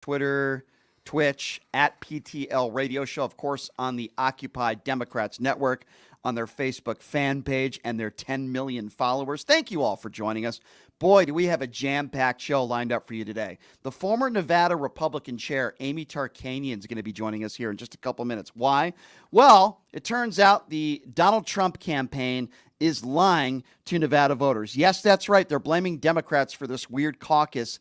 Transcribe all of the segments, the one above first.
Twitter, Twitch, at PTL Radio Show, of course, on the Occupy Democrats Network, on their Facebook fan page, and their 10 million followers. Thank you all for joining us. Boy, do we have a jam-packed show lined up for you today. The former Nevada Republican chair, Amy Tarkanian, is going to be joining us here in just a couple minutes. Why? Well, it turns out the Donald Trump campaign is lying to Nevada voters. Yes, that's right. They're blaming Democrats for this weird caucus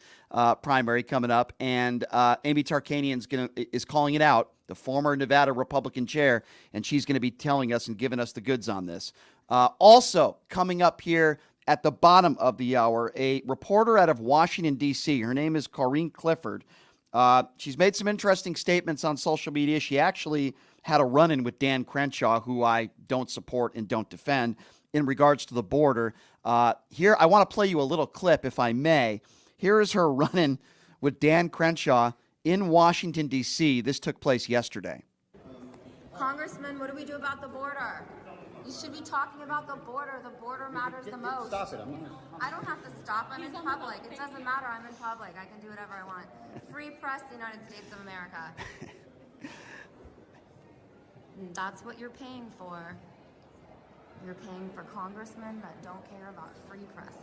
primary coming up, and Amy Tarkanian is calling it out, the former Nevada Republican chair, and she's going to be telling us and giving us the goods on this. Also, coming up here at the bottom of the hour, a reporter out of Washington, D.C., her name is Corinne Clifford. She's made some interesting statements on social media. She actually had a run-in with Dan Crenshaw, who I don't support and don't defend, in regards to the border. Here, I want to play you a little clip, if I may. Here is her run-in with Dan Crenshaw in Washington, D.C. This took place yesterday. Congressman, what do we do about the border? You should be talking about the border. The border matters the most. Stop it. I don't have to stop. I'm in public. It doesn't matter. I'm in public. I can do whatever I want. Free press, the United States of America. That's what you're paying for. You're paying for congressmen that don't care about free press.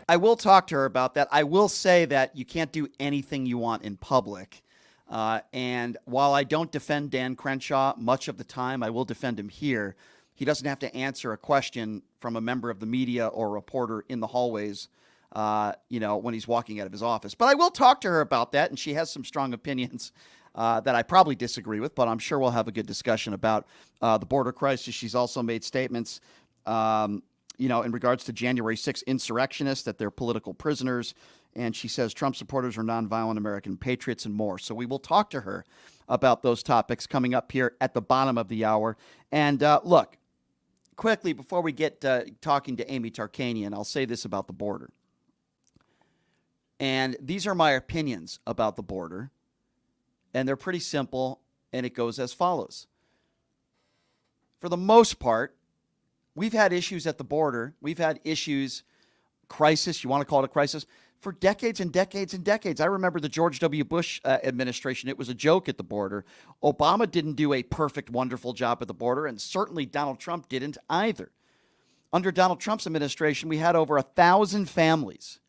I will talk to her about that. I will say that you can't do anything you want in public. And while I don't defend Dan Crenshaw much of the time, I will defend him here. He doesn't have to answer a question from a member of the media or a reporter in the hallways, when he's walking out of his office. But I will talk to her about that, and she has some strong opinions that I probably disagree with, but I'm sure we'll have a good discussion about the border crisis. She's also made statements, in regards to January 6th insurrectionists, that they're political prisoners. And she says Trump supporters are nonviolent American patriots and more. So we will talk to her about those topics coming up here at the bottom of the hour. And look, quickly, before we get talking to Amy Tarkanian, I'll say this about the border. And these are my opinions about the border. And they're pretty simple, and it goes as follows. For the most part, we've had issues at the border. We've had issues, crisis, you want to call it a crisis, for decades and decades and decades. I remember the George W. Bush administration. It was a joke at the border. Obama didn't do a perfect, wonderful job at the border, and certainly Donald Trump didn't either. Under Donald Trump's administration, we had over 1,000 families,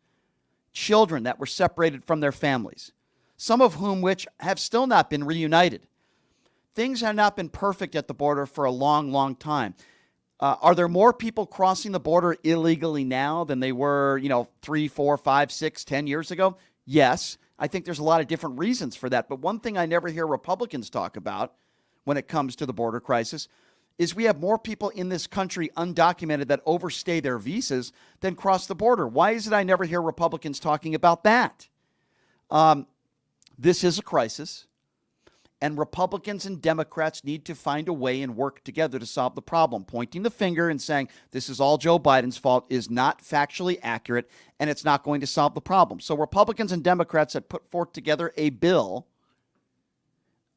children that were separated from their families, some of whom which have still not been reunited. Things have not been perfect at the border for a long, long time. Are there more people crossing the border illegally now than they were, 3, 4, 5, 6, 10 years ago? Yes. I think there's a lot of different reasons for that. But one thing I never hear Republicans talk about when it comes to the border crisis is we have more people in this country undocumented that overstay their visas than cross the border. Why is it I never hear Republicans talking about that? This is a crisis. And Republicans and Democrats need to find a way and work together to solve the problem. Pointing the finger and saying this is all Joe Biden's fault is not factually accurate, and it's not going to solve the problem. So Republicans and Democrats have put forth together a bill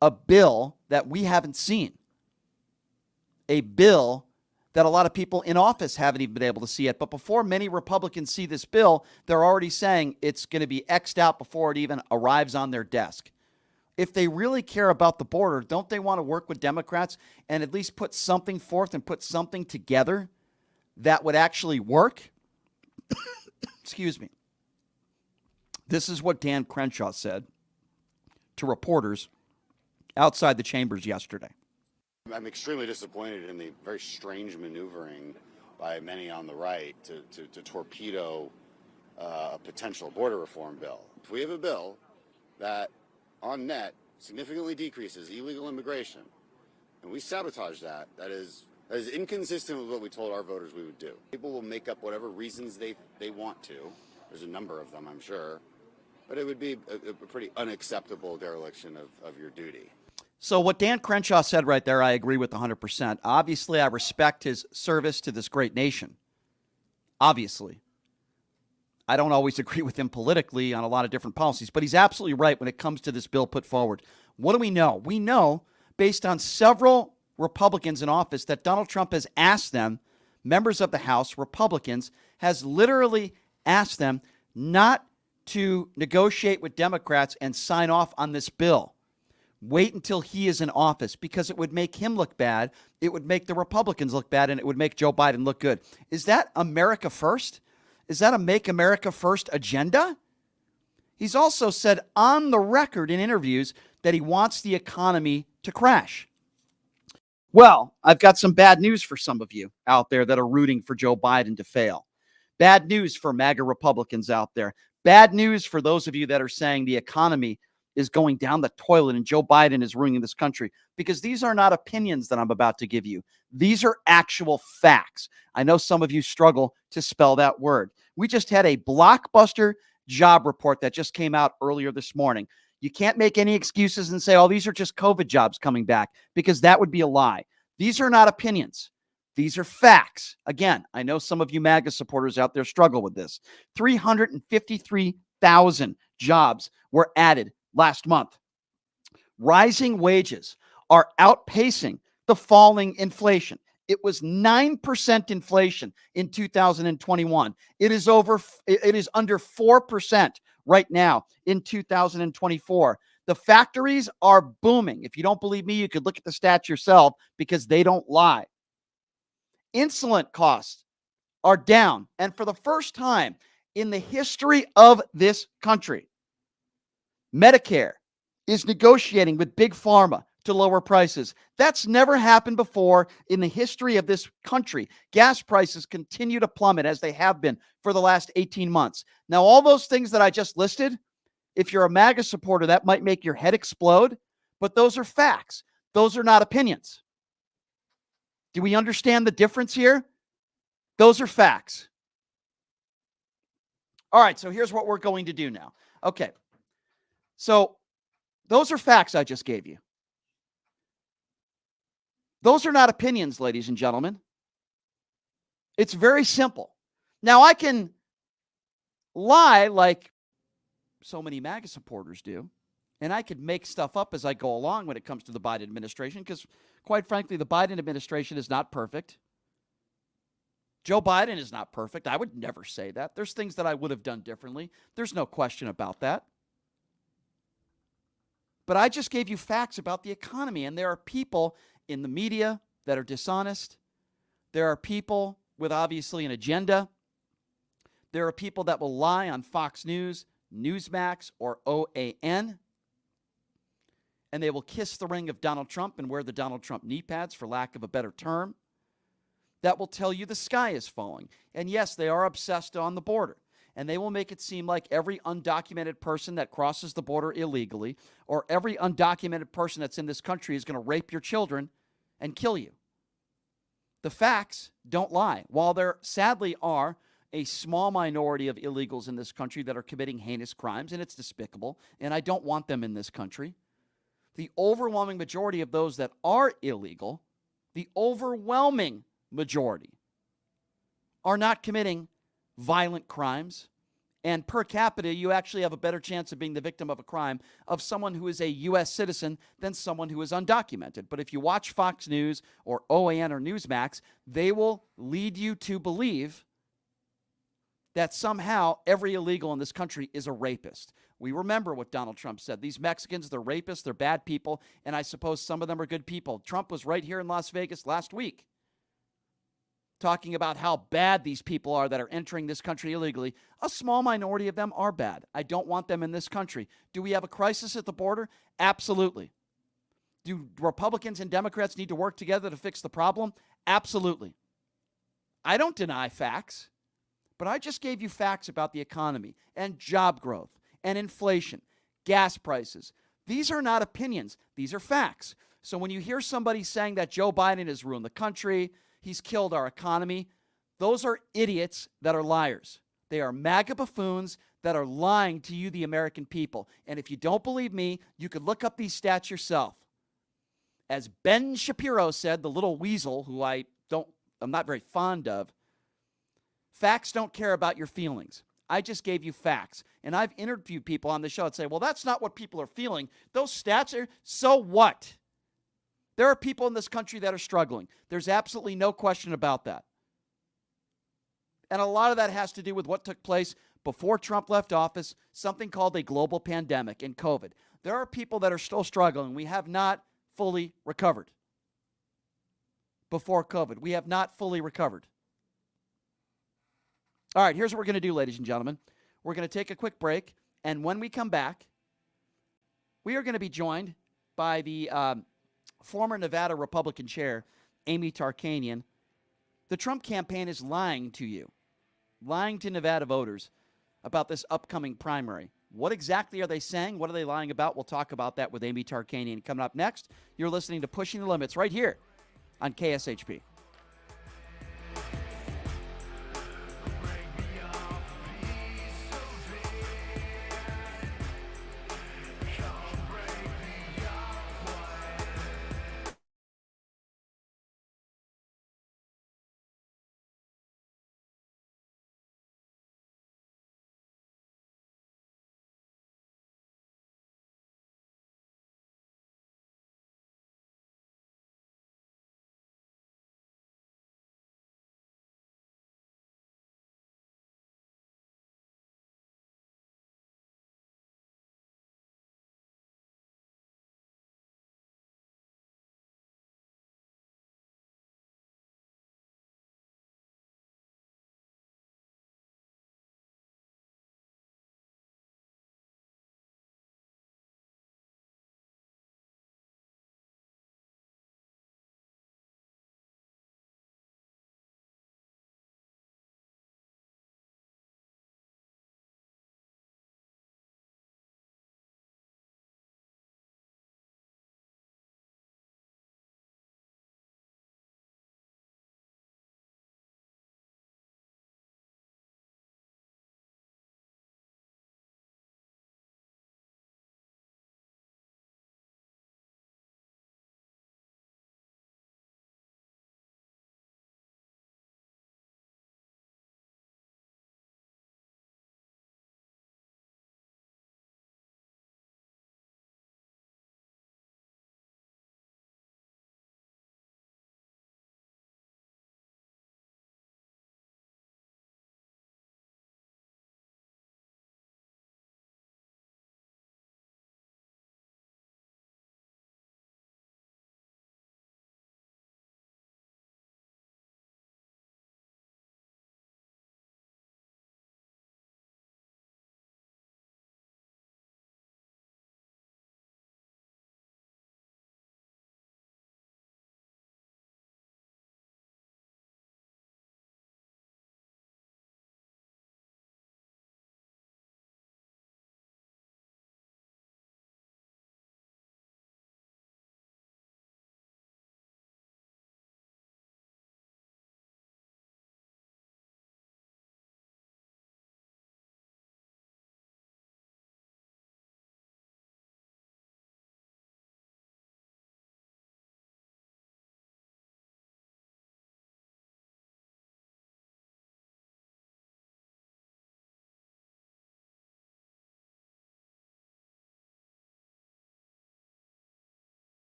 that we haven't seen, a bill that a lot of people in office haven't even been able to see it. But before many Republicans see this bill, they're already saying it's going to be X'd out before it even arrives on their desk. If they really care about the border, don't they want to work with Democrats and at least put something forth and put something together that would actually work? Excuse me. This is what Dan Crenshaw said to reporters outside the chambers yesterday. I'm extremely disappointed in the very strange maneuvering by many on the right to torpedo a potential border reform bill. If we have a bill that on net significantly decreases illegal immigration, and we sabotage that, that is inconsistent with what we told our voters we would do. People will make up whatever reasons they want to. There's a number of them, I'm sure. But it would be a pretty unacceptable dereliction of your duty. So what Dan Crenshaw said right there, I agree with 100%. Obviously, I respect his service to this great nation. Obviously. I don't always agree with him politically on a lot of different policies, but he's absolutely right when it comes to this bill put forward. What do we know? We know, based on several Republicans in office, that Donald Trump has asked them, members of the House, Republicans, has literally asked them not to negotiate with Democrats and sign off on this bill. Wait until he is in office, because it would make him look bad. It would make the Republicans look bad, and it would make Joe Biden look good. Is that America first? Is that a Make America First agenda? He's also said on the record in interviews that he wants the economy to crash. Well, I've got some bad news for some of you out there that are rooting for Joe Biden to fail. Bad news for MAGA Republicans out there. Bad news for those of you that are saying the economy is going down the toilet and Joe Biden is ruining this country, because these are not opinions that I'm about to give you. These are actual facts. I know some of you struggle to spell that word. We just had a blockbuster job report that just came out earlier this morning. You can't make any excuses and say, oh, these are just COVID jobs coming back, because that would be a lie. These are not opinions. These are facts. Again, I know some of you MAGA supporters out there struggle with this. 353,000 jobs were added last month. Rising wages are outpacing the falling inflation. It was 9% inflation in 2021. It is under 4% right now in 2024. The factories are booming. If you don't believe me, you could look at the stats yourself, because they don't lie. Insulin costs are down. And for the first time in the history of this country, Medicare is negotiating with Big Pharma to lower prices. That's never happened before in the history of this country. Gas prices continue to plummet, as they have been for the last 18 months. Now, all those things that I just listed, if you're a MAGA supporter, that might make your head explode, but those are facts. Those are not opinions. Do we understand the difference here? Those are facts. All right, so here's what we're going to do now. Okay, so those are facts I just gave you. Those are not opinions, ladies and gentlemen. It's very simple. Now, I can lie like so many MAGA supporters do, and I could make stuff up as I go along when it comes to the Biden administration, because, quite frankly, the Biden administration is not perfect. Joe Biden is not perfect. I would never say that. There's things that I would have done differently. There's no question about that. But I just gave you facts about the economy, and there are people in the media that are dishonest. There are people with obviously an agenda. There are people that will lie on Fox News, Newsmax, or OAN. And they will kiss the ring of Donald Trump and wear the Donald Trump knee pads, for lack of a better term, that will tell you the sky is falling. And yes, they are obsessed on the border. And they will make it seem like every undocumented person that crosses the border illegally, or every undocumented person that's in this country, is going to rape your children and kill you. The facts don't lie. While there sadly are a small minority of illegals in this country that are committing heinous crimes, and it's despicable, and I don't want them in this country, the overwhelming majority of those that are illegal, the overwhelming majority, are not committing violent crimes. And per capita, you actually have a better chance of being the victim of a crime of someone who is a U.S. citizen than someone who is undocumented. But if you watch Fox News or OAN or Newsmax, they will lead you to believe that somehow every illegal in this country is a rapist. We remember what Donald Trump said. These Mexicans, they're rapists, they're bad people, and I suppose some of them are good people. Trump was right here in Las Vegas last week talking about how bad these people are that are entering this country illegally. A small minority of them are bad. I don't want them in this country. Do we have a crisis at the border? Absolutely. Do Republicans and Democrats need to work together to fix the problem? Absolutely. I don't deny facts, but I just gave you facts about the economy and job growth and inflation, gas prices. These are not opinions. These are facts. So when you hear somebody saying that Joe Biden has ruined the country, he's killed our economy, those are idiots that are liars. They are MAGA buffoons that are lying to you, the American people. And if you don't believe me, you could look up these stats yourself. As Ben Shapiro said, the little weasel who I'm not very fond of, facts don't care about your feelings. I just gave you facts. And I've interviewed people on the show that say, well, that's not what people are feeling. Those stats are, so what? There are people in this country that are struggling. There's absolutely no question about that. And a lot of that has to do with what took place before Trump left office, something called a global pandemic and COVID. There are people that are still struggling. We have not fully recovered. Before COVID, we have not fully recovered. All right, here's what we're going to do, ladies and gentlemen. We're going to take a quick break, and when we come back, we are going to be joined by the former Nevada Republican chair, Amy Tarkanian. The Trump campaign is lying to you, lying to Nevada voters about this upcoming primary. What exactly are they saying? What are they lying about? We'll talk about that with Amy Tarkanian. Coming up next, you're listening to Pushing the Limits right here on KSHP.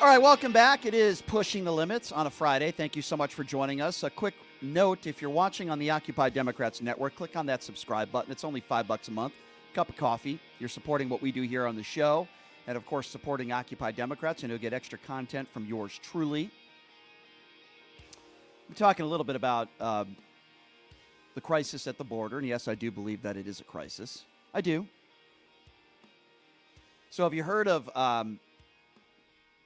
All right, welcome back. It is Pushing the Limits on a Friday. Thank you so much for joining us. A quick note, if you're watching on the Occupy Democrats Network, click on that subscribe button. It's only $5 a month. Cup of coffee. You're supporting what we do here on the show. And, of course, supporting Occupy Democrats, and you'll get extra content from yours truly. We're talking a little bit about the crisis at the border. And, yes, I do believe that it is a crisis. I do. So have you heard of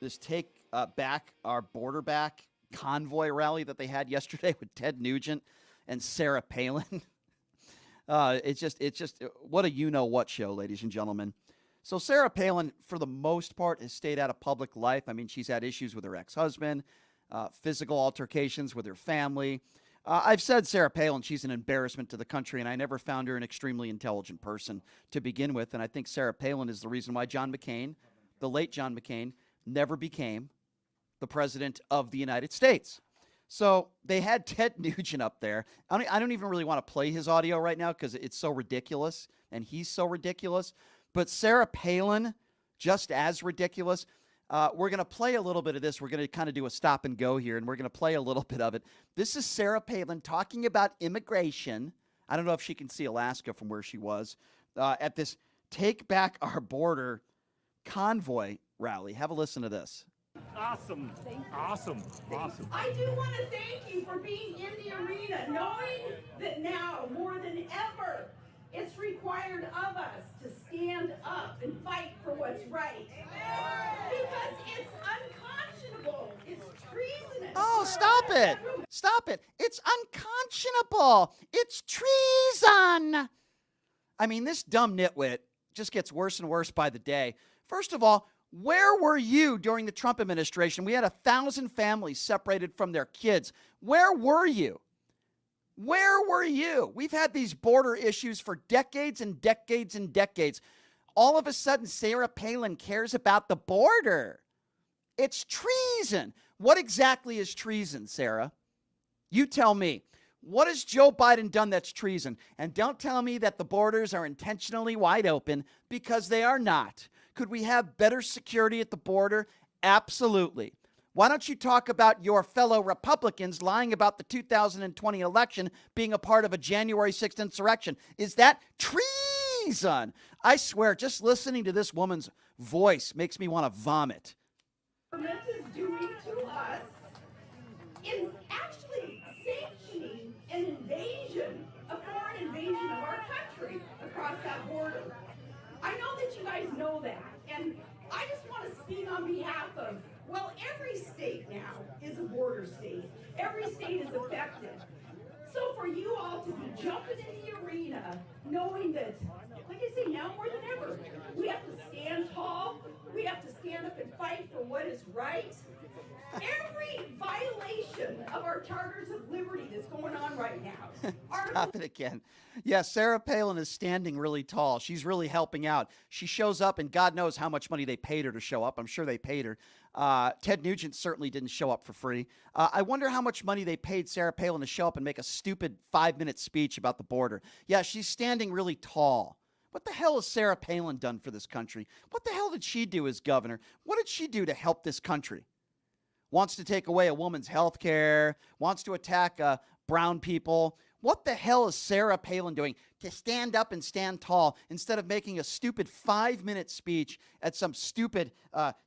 this Take Back Our Border Back convoy rally that they had yesterday with Ted Nugent and Sarah Palin? It's just what a you-know-what show, ladies and gentlemen. So Sarah Palin, for the most part, has stayed out of public life. I mean, she's had issues with her ex-husband, physical altercations with her family. I've said Sarah Palin, she's an embarrassment to the country, and I never found her an extremely intelligent person to begin with. And I think Sarah Palin is the reason why John McCain, the late John McCain, never became the president of the United States. So they had Ted Nugent up there. I don't even really want to play his audio right now because it's so ridiculous, and he's so ridiculous. But Sarah Palin, just as ridiculous. We're going to play a little bit of this. We're going to kind of do a stop and go here, and we're going to play a little bit of it. This is Sarah Palin talking about immigration. I don't know if she can see Alaska from where she was at this Take Back Our Border convoy rally. Have a listen to this. Awesome. Awesome. Awesome. I do want to thank you for being in the arena, knowing that now, more than ever, it's required of us to stand up and fight for what's right. Because it's unconscionable. It's treasonous. Oh, stop it. Stop it. It's unconscionable. It's treason. I mean, this dumb nitwit just gets worse and worse by the day. First of all, where were you during the Trump administration? We had 1,000 families separated from their kids. Where were you? Where were you? We've had these border issues for decades and decades and decades. All of a sudden, Sarah Palin cares about the border. It's treason. What exactly is treason, Sarah? You tell me. What has Joe Biden done that's treason? And don't tell me that the borders are intentionally wide open, because they are not. Could we have better security at the border? Absolutely. Why don't you talk about your fellow Republicans lying about the 2020 election being a part of a January 6th insurrection? Is that treason? I swear, just listening to this woman's voice makes me want to vomit. Government is doing to us in actually sanctioning an invasion, a foreign invasion of our country across that border. I know that you guys know that, and I just want to speak on behalf of, well, every state now is a border state. Every state is affected. So for you all to be jumping in the arena, knowing that, like I say, now more than ever, we have to stand tall, we have to stand up and fight for what is right. Every violation of our charters of liberty that's going on right now. Stop it again. Yeah, Sarah Palin is standing really tall. She's really helping out. She shows up, and God knows how much money they paid her to show up. I'm sure they paid her. Ted Nugent certainly didn't show up for free. I wonder how much money they paid Sarah Palin to show up and make a stupid 5-minute speech about the border. Yeah, she's standing really tall. What the hell has Sarah Palin done for this country? What the hell did she do as governor? What did she do to help this country? Wants to take away a woman's health care, wants to attack brown people. What the hell is Sarah Palin doing to stand up and stand tall instead of making a stupid 5-minute speech at some stupid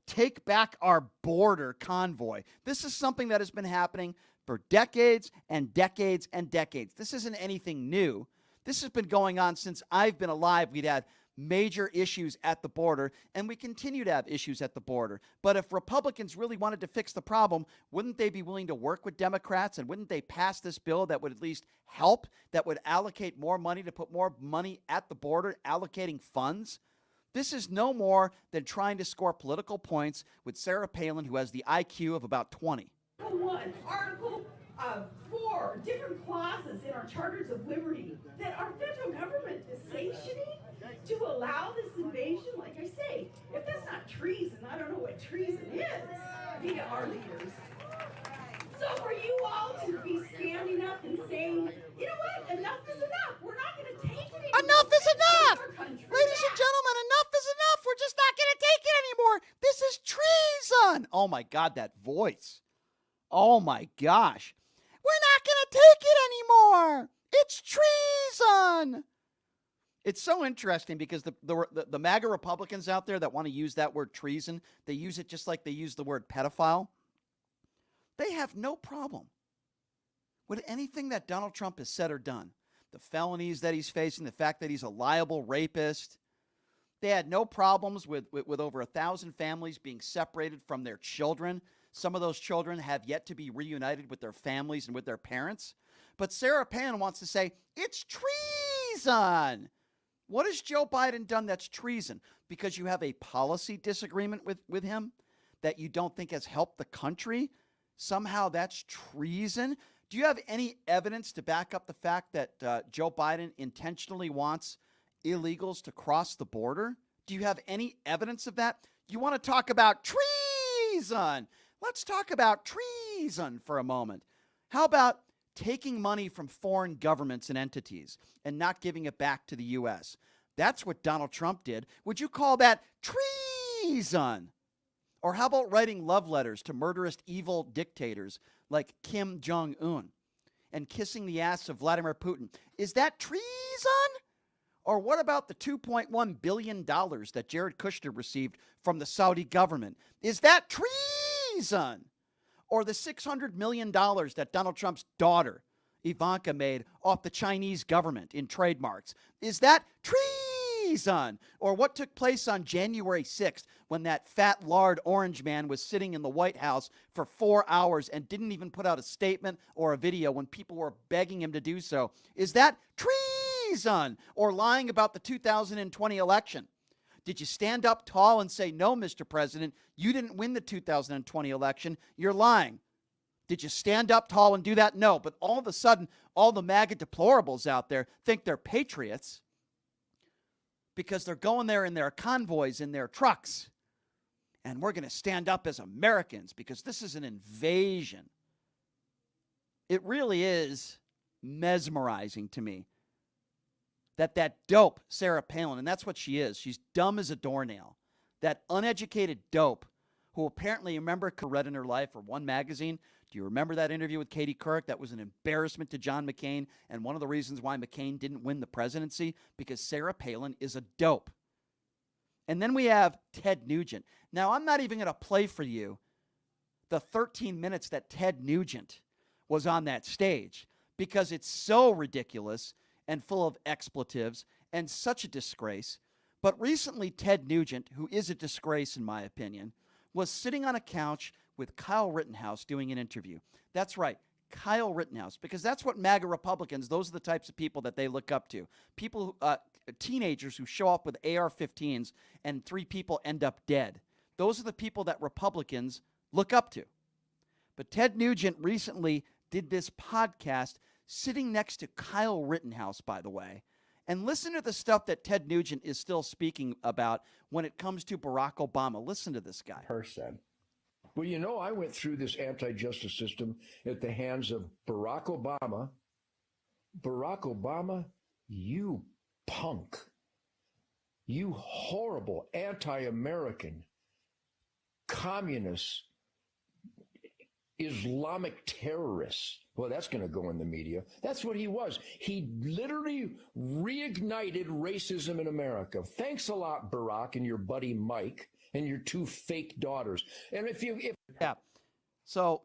Take Back Our Border convoy? This is something that has been happening for decades and decades and decades. This isn't anything new. This has been going on since I've been alive. We'd had major issues at the border, and we continue to have issues at the border. But if Republicans really wanted to fix the problem, wouldn't they be willing to work with Democrats, and wouldn't they pass this bill that would at least help, that would allocate more money to put more money at the border, allocating funds? This is no more than trying to score political points with Sarah Palin, who has the IQ of about 20. Article 4, different clauses in our charters of liberty that our federal government is sanctioning to allow this invasion. Like I say, if that's not treason, I don't know what treason is via our leaders. So for you all to be standing up and saying, you know what, enough is enough. We're not going to take it anymore. Enough is enough! Our country Ladies and gentlemen, enough is enough. We're just not going to take it anymore. This This is treason. Oh, my God, that voice. Oh, my gosh. We're not going to take it anymore. It's treason. It's so interesting because the MAGA Republicans out there that want to use that word treason, they use it just like they use the word pedophile. They have no problem with anything that Donald Trump has said or done. The felonies that he's facing, the fact that he's a liable rapist. They had no problems with over 1,000 families being separated from their children. Some of those children have yet to be reunited with their families and with their parents. But Sarah Palin wants to say, it's treason. What has Joe Biden done that's treason? Because you have a policy disagreement with him that you don't think has helped the country? Somehow that's treason? Do you have any evidence to back up the fact that Joe Biden intentionally wants illegals to cross the border? Do you have any evidence of that? You want to talk about treason? Let's talk about treason for a moment. How about taking money from foreign governments and entities and not giving it back to the U.S.? That's what Donald Trump did. Would you call that treason? Or how about writing love letters to murderous evil dictators like Kim Jong-un and kissing the ass of Vladimir Putin? Is that treason? Or what about the $2.1 billion that Jared Kushner received from the Saudi government? Is that treason? Or the $600 million that Donald Trump's daughter, Ivanka, made off the Chinese government in trademarks? Is that treason? Or what took place on January 6th when that fat, lard orange man was sitting in the White House for 4 hours and didn't even put out a statement or a video when people were begging him to do so? Is that treason? Or lying about the 2020 election? Did you stand up tall and say, no, Mr. President, you didn't win the 2020 election. You're lying. Did you stand up tall and do that? No. But all of a sudden, all the MAGA deplorables out there think they're patriots because they're going there in their convoys, in their trucks. And we're going to stand up as Americans because this is an invasion. It really is mesmerizing to me that dope, Sarah Palin, and that's what she is. She's dumb as a doornail. That uneducated dope who apparently, remember, read in her life or one magazine. Do you remember that interview with Katie Couric? That was an embarrassment to John McCain, and one of the reasons why McCain didn't win the presidency, because Sarah Palin is a dope. And then we have Ted Nugent. Now, I'm not even going to play for you the 13 minutes that Ted Nugent was on that stage because it's so ridiculous and full of expletives and such a disgrace. But recently, Ted Nugent, who is a disgrace in my opinion, was sitting on a couch with Kyle Rittenhouse doing an interview. That's right, Kyle Rittenhouse, because that's what MAGA Republicans, those are the types of people that they look up to. People, teenagers who show up with AR-15s and 3 people end up dead. Those are the people that Republicans look up to. But Ted Nugent recently did this podcast sitting next to Kyle Rittenhouse, by the way. And listen to the stuff that Ted Nugent is still speaking about when it comes to Barack Obama. Listen to this guy. Person. Well, you know, I went through this anti-justice system at the hands of Barack Obama. Barack Obama, you punk. You horrible anti-American, communist, Islamic terrorist. Well, that's going to go in the media. That's what he was. He literally reignited racism in America. Thanks a lot, Barack, and your buddy Mike, and your 2 fake daughters. And Yeah. So,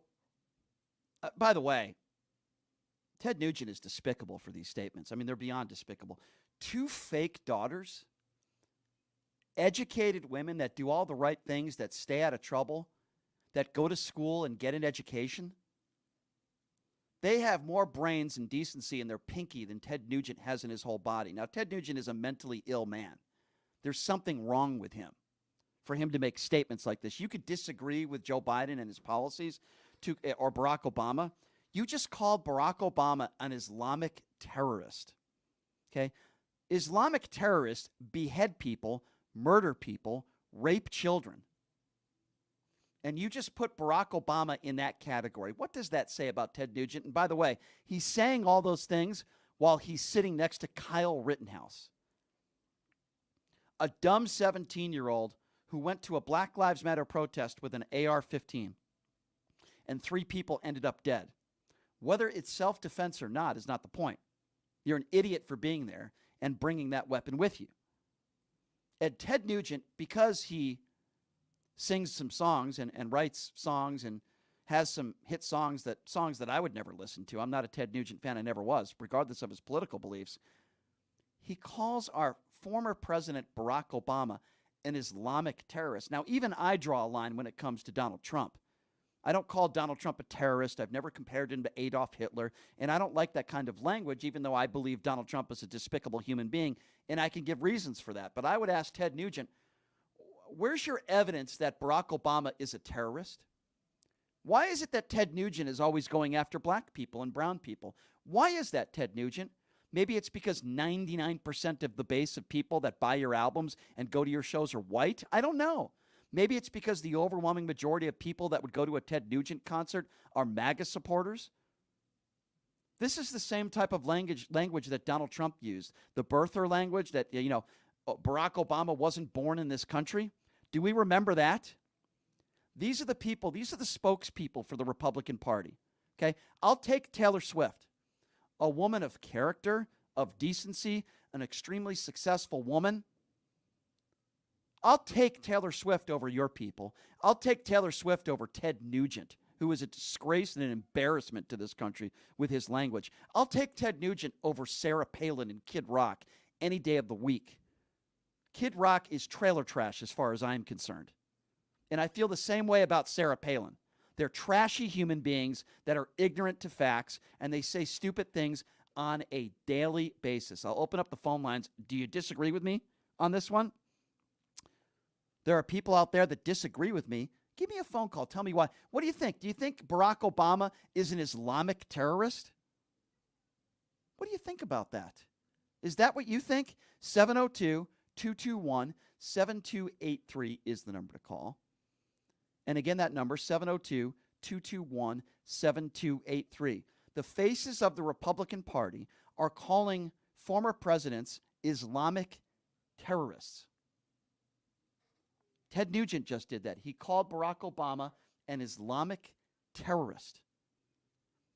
by the way, Ted Nugent is despicable for these statements. I mean, they're beyond despicable. 2 fake daughters, educated women that do all the right things, that stay out of trouble, that go to school and get an education. They have more brains and decency in their pinky than Ted Nugent has in his whole body. Now, Ted Nugent is a mentally ill man. There's something wrong with him for him to make statements like this. You could disagree with Joe Biden and his policies or Barack Obama. You just called Barack Obama an Islamic terrorist. Okay? Islamic terrorists behead people, murder people, rape children. And you just put Barack Obama in that category. What does that say about Ted Nugent? And by the way, he's saying all those things while he's sitting next to Kyle Rittenhouse, a dumb 17-year-old who went to a Black Lives Matter protest with an AR-15, and 3 people ended up dead. Whether it's self-defense or not is not the point. You're an idiot for being there and bringing that weapon with you. And Ted Nugent, because he sings some songs and writes songs and has some hit songs that I would never listen to. I'm not a Ted Nugent fan. I never was, regardless of his political beliefs. He calls our former president, Barack Obama, an Islamic terrorist. Now, even I draw a line when it comes to Donald Trump. I don't call Donald Trump a terrorist. I've never compared him to Adolf Hitler. And I don't like that kind of language, even though I believe Donald Trump is a despicable human being. And I can give reasons for that. But I would ask Ted Nugent, where's your evidence that Barack Obama is a terrorist? Why is it that Ted Nugent is always going after black people and brown people? Why is that, Ted Nugent? Maybe it's because 99% of the base of people that buy your albums and go to your shows are white. I don't know. Maybe it's because the overwhelming majority of people that would go to a Ted Nugent concert are MAGA supporters. This is the same type of language that Donald Trump used, the birther language that, Barack Obama wasn't born in this country. Do we remember that? These are the people, these are the spokespeople for the Republican Party. Okay? I'll take Taylor Swift, a woman of character, of decency, an extremely successful woman. I'll take Taylor Swift over your people. I'll take Taylor Swift over Ted Nugent, who is a disgrace and an embarrassment to this country with his language. I'll take Ted Nugent over Sarah Palin and Kid Rock any day of the week. Kid Rock is trailer trash as far as I'm concerned. And I feel the same way about Sarah Palin. They're trashy human beings that are ignorant to facts, and they say stupid things on a daily basis. I'll open up the phone lines. Do you disagree with me on this one? There are people out there that disagree with me. Give me a phone call. Tell me why. What do you think? Do you think Barack Obama is an Islamic terrorist? What do you think about that? Is that what you think? 702-221-7283 is the number to call. And again, that number, 702-221-7283. The faces of the Republican Party are calling former presidents Islamic terrorists. Ted Nugent just did that. He called Barack Obama an Islamic terrorist.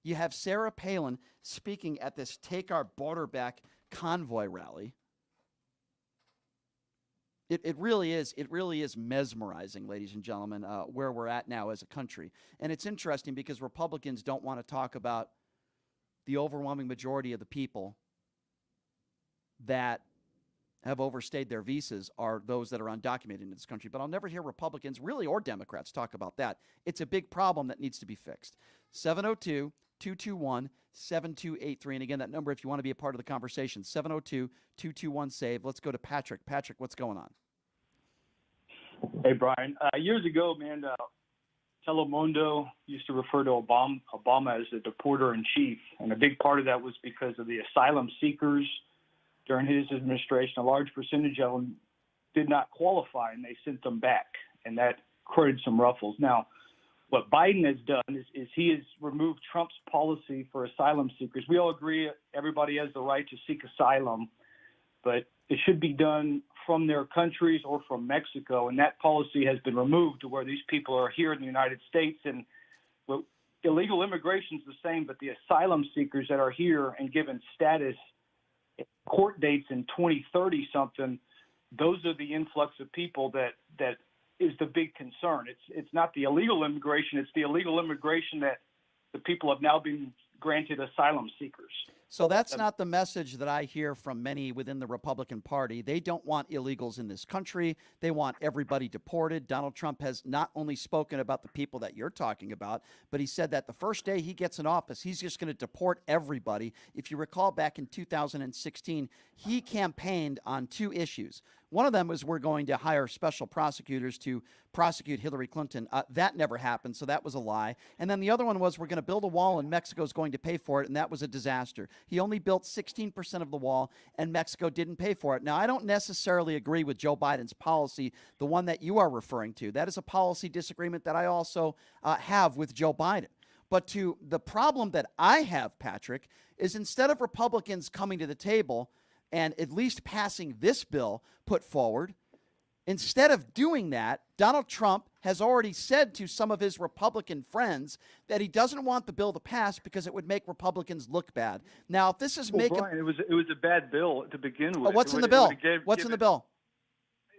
You have Sarah Palin speaking at this Take Our Border Back convoy rally. It really is mesmerizing, ladies and gentlemen, where we're at now as a country. And it's interesting because Republicans don't want to talk about the overwhelming majority of the people that have overstayed their visas are those that are undocumented in this country. But I'll never hear Republicans, really, or Democrats talk about that. It's a big problem that needs to be fixed. 702-221-7283. And again, that number, if you want to be a part of the conversation, 702-221-SAVE. Let's go to Patrick. Patrick, what's going on? Hey, Brian. Years ago, man, Telemundo used to refer to Obama as the deporter-in-chief. And a big part of that was because of the asylum seekers during his administration. A large percentage of them did not qualify, and they sent them back. And that created some ruffles. Now, what Biden has done is he has removed Trump's policy for asylum seekers. We all agree everybody has the right to seek asylum, but it should be done from their countries or from Mexico, and that policy has been removed to where these people are here in the United States. And well, illegal immigration is the same, but the asylum seekers that are here and given status, court dates in 2030-something, those are the influx of people that is the big concern. It's not the illegal immigration. It's the illegal immigration that the people have now been granted asylum seekers. So that's not the message that I hear from many within the Republican Party. They don't want illegals in this country. They want everybody deported. Donald Trump has not only spoken about the people that you're talking about, but he said that the first day he gets in office, he's just going to deport everybody. If you recall back in 2016, he campaigned on 2 issues. One of them was we're going to hire special prosecutors to prosecute Hillary Clinton. That never happened, so that was a lie. And then the other one was we're going to build a wall and Mexico's going to pay for it, and that was a disaster. He only built 16% of the wall, and Mexico didn't pay for it. Now, I don't necessarily agree with Joe Biden's policy, the one that you are referring to. That is a policy disagreement that I also have with Joe Biden. But to the problem that I have, Patrick, is instead of Republicans coming to the table and at least passing this bill put forward, Instead of doing that, Donald Trump has already said to some of his Republican friends that he doesn't want the bill to pass because it would make Republicans look bad. Now, if this is Brian, it was a bad bill to begin with. What's in the bill? What's in the bill?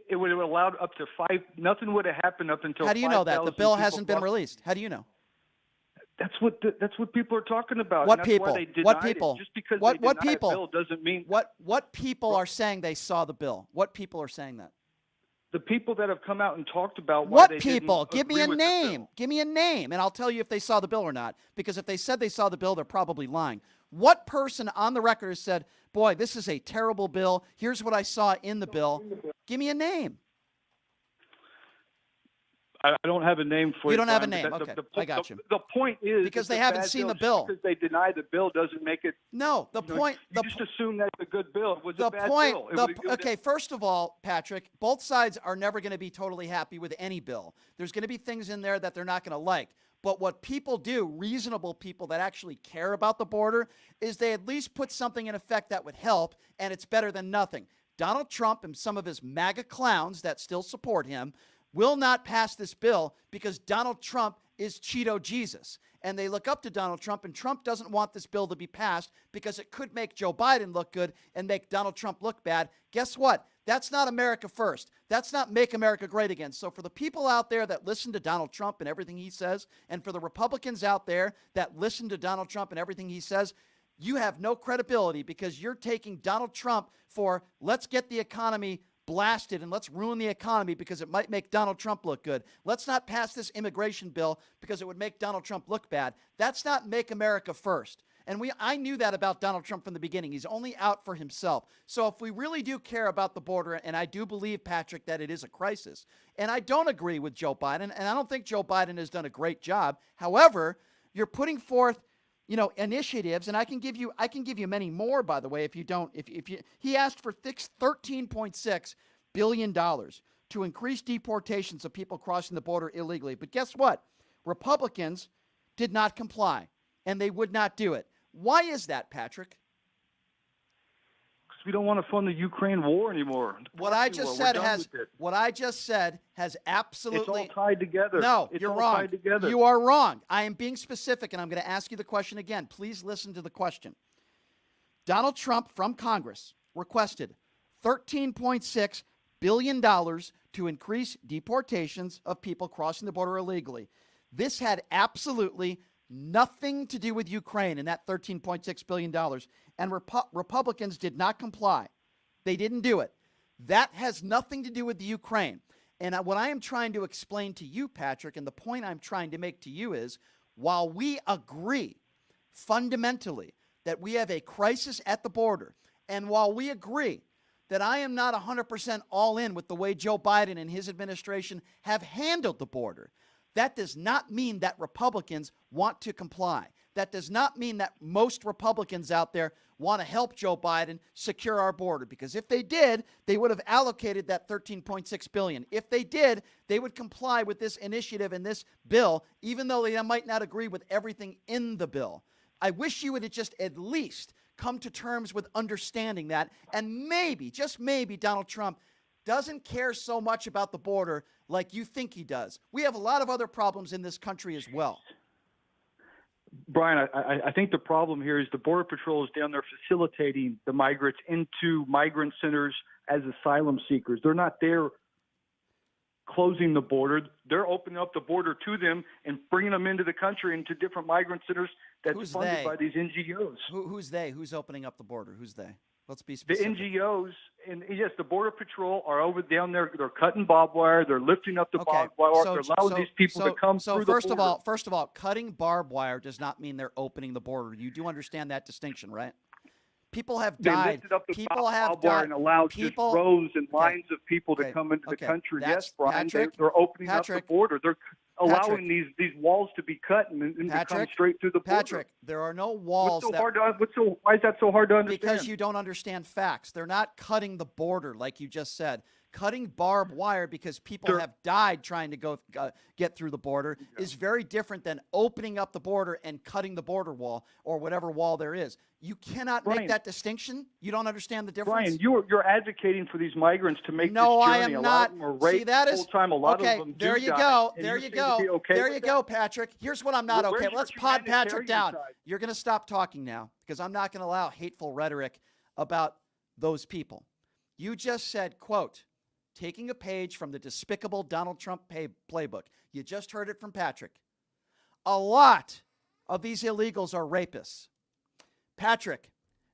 It would have allowed up to 5. Nothing would have happened up until. How do you know that? The bill hasn't been released. How do you know? That's what people are talking about. What and people? That's why they denied What people? It. Just because what they denied people? a bill doesn't mean what people are saying they saw the bill. What people are saying that? The people that have come out and talked about why what they people? didn't Give me agree a with the name. bill. Give me a name, and I'll tell you if they saw the bill or not. Because if they said they saw the bill, they're probably lying. What person on the record has said, "Boy, this is a terrible bill. Here's what I saw in the bill." Give me a name. I don't have a name for you. You don't have a Brian, name. but Okay, I got you. The point is Because it's they a haven't bad seen the bill. bill. Just because they deny the bill doesn't make it. No, the point. You just assume that's a good bill. It was The a bad point. bill. Okay, first of all, Patrick, both sides are never going to be totally happy with any bill. There's going to be things in there that they're not going to like. But what people do, reasonable people that actually care about the border, is they at least put something in effect that would help, and it's better than nothing. Donald Trump and some of his MAGA clowns that still support him will not pass this bill because Donald Trump is Cheeto Jesus. And they look up to Donald Trump, and Trump doesn't want this bill to be passed because it could make Joe Biden look good and make Donald Trump look bad. Guess what? That's not America first. That's not make America great again. So for the people out there that listen to Donald Trump and everything he says, and for the Republicans out there that listen to Donald Trump and everything he says, you have no credibility because you're taking Donald Trump for let's get the economy blasted and let's ruin the economy because it might make Donald Trump look good. Let's not pass this immigration bill because it would make Donald Trump look bad. That's not make America first. And I knew that about Donald Trump from the beginning. He's only out for himself. So if we really do care about the border, and I do believe, Patrick, that it is a crisis, and I don't agree with Joe Biden, and I don't think Joe Biden has done a great job. However, you're putting forth initiatives, and I can give you many more, by the way, if you don't, he asked for $13.6 billion to increase deportations of people crossing the border illegally. But guess what? Republicans did not comply, and they would not do it. Why is that, Patrick? we don't want to fund the Ukraine war anymore. What I just said has absolutely. It's all tied together. No, it's you're all wrong. Tied together. You are wrong. I am being specific, and I'm going to ask you the question again. Please listen to the question. Donald Trump from Congress requested $13.6 billion to increase deportations of people crossing the border illegally. This had absolutely nothing to do with Ukraine and that $13.6 billion. And Republicans did not comply. They didn't do it. That has nothing to do with the Ukraine. And what I am trying to explain to you, Patrick, and the point I'm trying to make to you is, while we agree fundamentally that we have a crisis at the border, and while we agree that I am not 100% all in with the way Joe Biden and his administration have handled the border, that does not mean that Republicans want to comply. That does not mean that most Republicans out there want to help Joe Biden secure our border, because if they did, they would have allocated that $13.6 billion. If they did, they would comply with this initiative and this bill, even though they might not agree with everything in the bill. I wish you would have just at least come to terms with understanding that, and maybe, just maybe, Donald Trump doesn't care so much about the border like you think he does. We have a lot of other problems in this country as well. Brian, I think the problem here is the Border Patrol is down there facilitating the migrants into migrant centers as asylum seekers. They're not there closing the border. They're opening up the border to them and bringing them into the country, into different migrant centers that's funded by these NGOs. Who's they? Who's opening up the border? Who's they? Let's be specific. The NGOs, and yes, the Border Patrol are over down there. They're cutting barbed wire. They're lifting up the barbed wire. They're allowing these people to come through the border. First of all, cutting barbed wire does not mean they're opening the border. You do understand that distinction, right? People have died. They lifted up the people have barbed wire died. and allowed just rows and lines of people to come into the country. Yes, Brian, they're opening up the border. They're allowing these walls to be cut and to come straight through the border. Patrick, there are no walls. Why is that so hard to understand? Because you don't understand facts. They're not cutting the border like you just said. cutting barbed wire because people have died trying to go get through the border is very different than opening up the border and cutting the border wall or whatever wall there is. You cannot make that distinction. You don't understand the difference. Brian, you're advocating for these migrants to make no, this I journey. am a lot not. of them are raped See, that is full time. A lot okay. of them There do you die, go. and There you you seem to go. be okay there with you that? go, Patrick. Here's what I'm not Where's okay. your Let's pod Patrick down. humanitarian side? You're going to stop talking now because I'm not going to allow hateful rhetoric about those people. You just said, quote, taking a page from the despicable Donald Trump playbook. You just heard it from Patrick. A lot of these illegals are rapists. Patrick,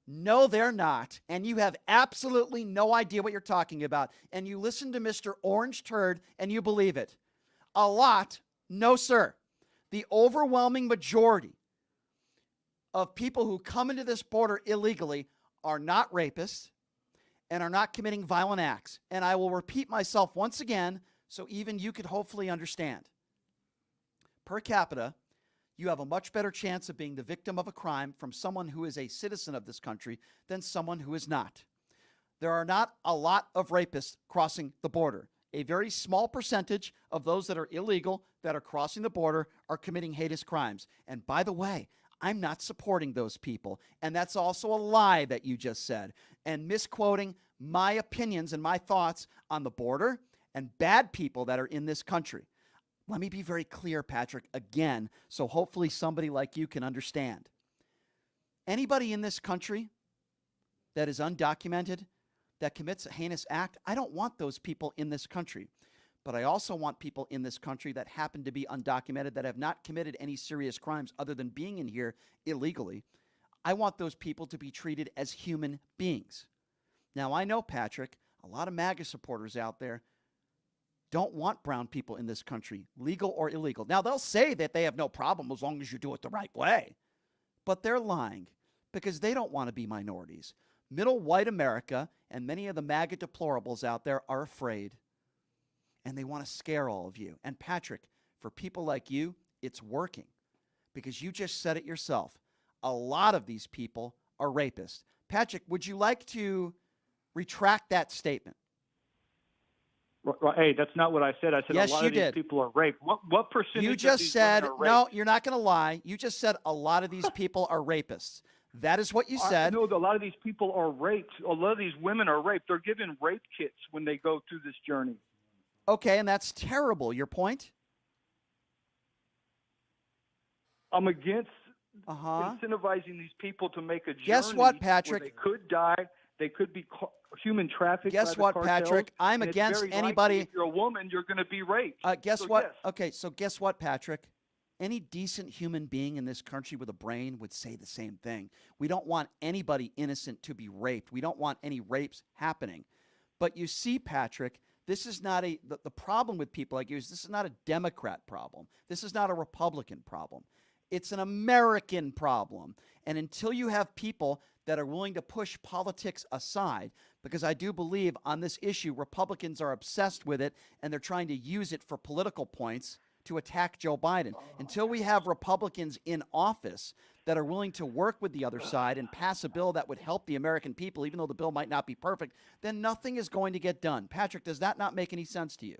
no, they're not. And you have absolutely no idea what you're talking about. And you listen to Mr. Orange Turd and you believe it. A lot, no, sir. The overwhelming majority of people who come into this border illegally are not rapists and are not committing violent acts. And I will repeat myself once again so even you could hopefully understand. Per capita, you have a much better chance of being the victim of a crime from someone who is a citizen of this country than someone who is not. There are not a lot of rapists crossing the border. A very small percentage of those that are illegal that are crossing the border are committing heinous crimes. And by the way, I'm not supporting those people. And that's also a lie that you just said. And misquoting my opinions and my thoughts on the border and bad people that are in this country. Let me be very clear, Patrick, again, so hopefully somebody like you can understand. Anybody in this country that is undocumented, that commits a heinous act, I don't want those people in this country. But I also want people in this country that happen to be undocumented, that have not committed any serious crimes other than being in here illegally. I want those people to be treated as human beings. Now, I know, Patrick, a lot of MAGA supporters out there don't want brown people in this country, legal or illegal. Now, they'll say that they have no problem as long as you do it the right way. But they're lying because they don't want to be minorities. Middle white America and many of the MAGA deplorables out there are afraid. And they want to scare all of you. And Patrick, for people like you, it's working. Because you just said it yourself. A lot of these people are rapists. Patrick, would you like to retract that statement? Hey, that's not what I said. I said yes, a lot you of these did. people are raped. What percentage you of just these said, women are raped? no, you're not going to lie. You just said a lot of these people are rapists. That is what you said. No, a lot of these people are raped. A lot of these women are raped. They're given rape kits when they go through this journey. Okay, and that's terrible. Your point? I'm against Uh-huh. incentivizing these people to make a journey. Guess what, Patrick? Where they could die. They could be human trafficked. Guess by what, the cartels, Patrick? I'm and it's against very anybody. likely if you're a woman, you're going to be raped. Guess So, what? yes. Okay, so guess what, Patrick? Any decent human being in this country with a brain would say the same thing. We don't want anybody innocent to be raped. We don't want any rapes happening. But you see, Patrick, this is not the problem with people like you is this is not a Democrat problem. This is not a Republican problem. It's an American problem. And until you have people that are willing to push politics aside, because I do believe on this issue, Republicans are obsessed with it and they're trying to use it for political points to attack Joe Biden. Until we have Republicans in office that are willing to work with the other side and pass a bill that would help the American people, even though the bill might not be perfect, then nothing is going to get done. Patrick, does that not make any sense to you?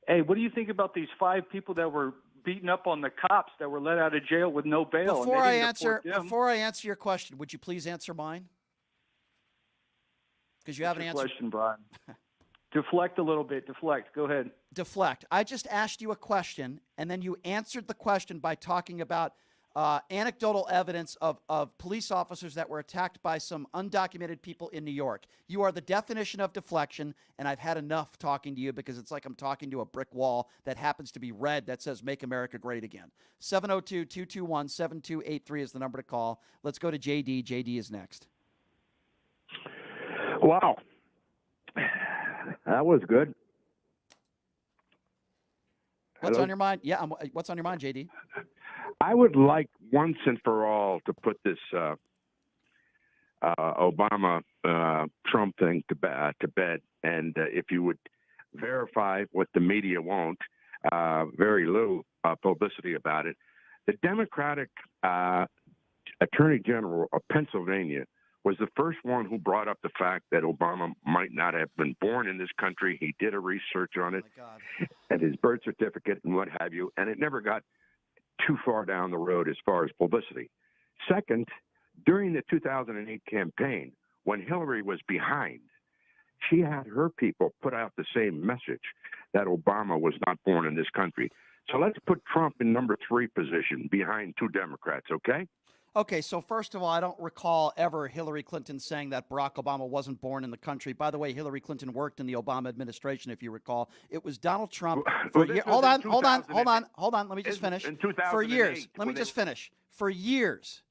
Hey, what do you think about these 5 people that were beating up on the cops that were let out of jail with no bail? Before I answer your question, would you please answer mine? Because you haven't answered. Question, Brian. Deflect a little bit. Deflect. Go ahead. Deflect. I just asked you a question, and then you answered the question by talking about anecdotal evidence of police officers that were attacked by some undocumented people in New York. You are the definition of deflection, and I've had enough talking to you because it's like I'm talking to a brick wall that happens to be red that says Make America Great Again. 702-221-7283 is the number to call. Let's go to JD. JD is next. Wow. That was good. What's Hello? on your mind? Yeah, what's on your mind, JD? I would like once and for all to put this Obama-Trump thing to bed. And if you would verify what the media won't, very little publicity about it. The Democratic Attorney General of Pennsylvania was the first one who brought up the fact that Obama might not have been born in this country. He did a research on it and his birth certificate and what have you, and it never got too far down the road as far as publicity. Second, during the 2008 campaign, when Hillary was behind, she had her people put out the same message that Obama was not born in this country. So let's put Trump in number 3 position behind 2 Democrats, okay? Okay, so first of all, I don't recall ever Hillary Clinton saying that Barack Obama wasn't born in the country. By the way, Hillary Clinton worked in the Obama administration, if you recall. It was Donald Trump. Hold on. Let me just finish. For years, let me just finish. For years,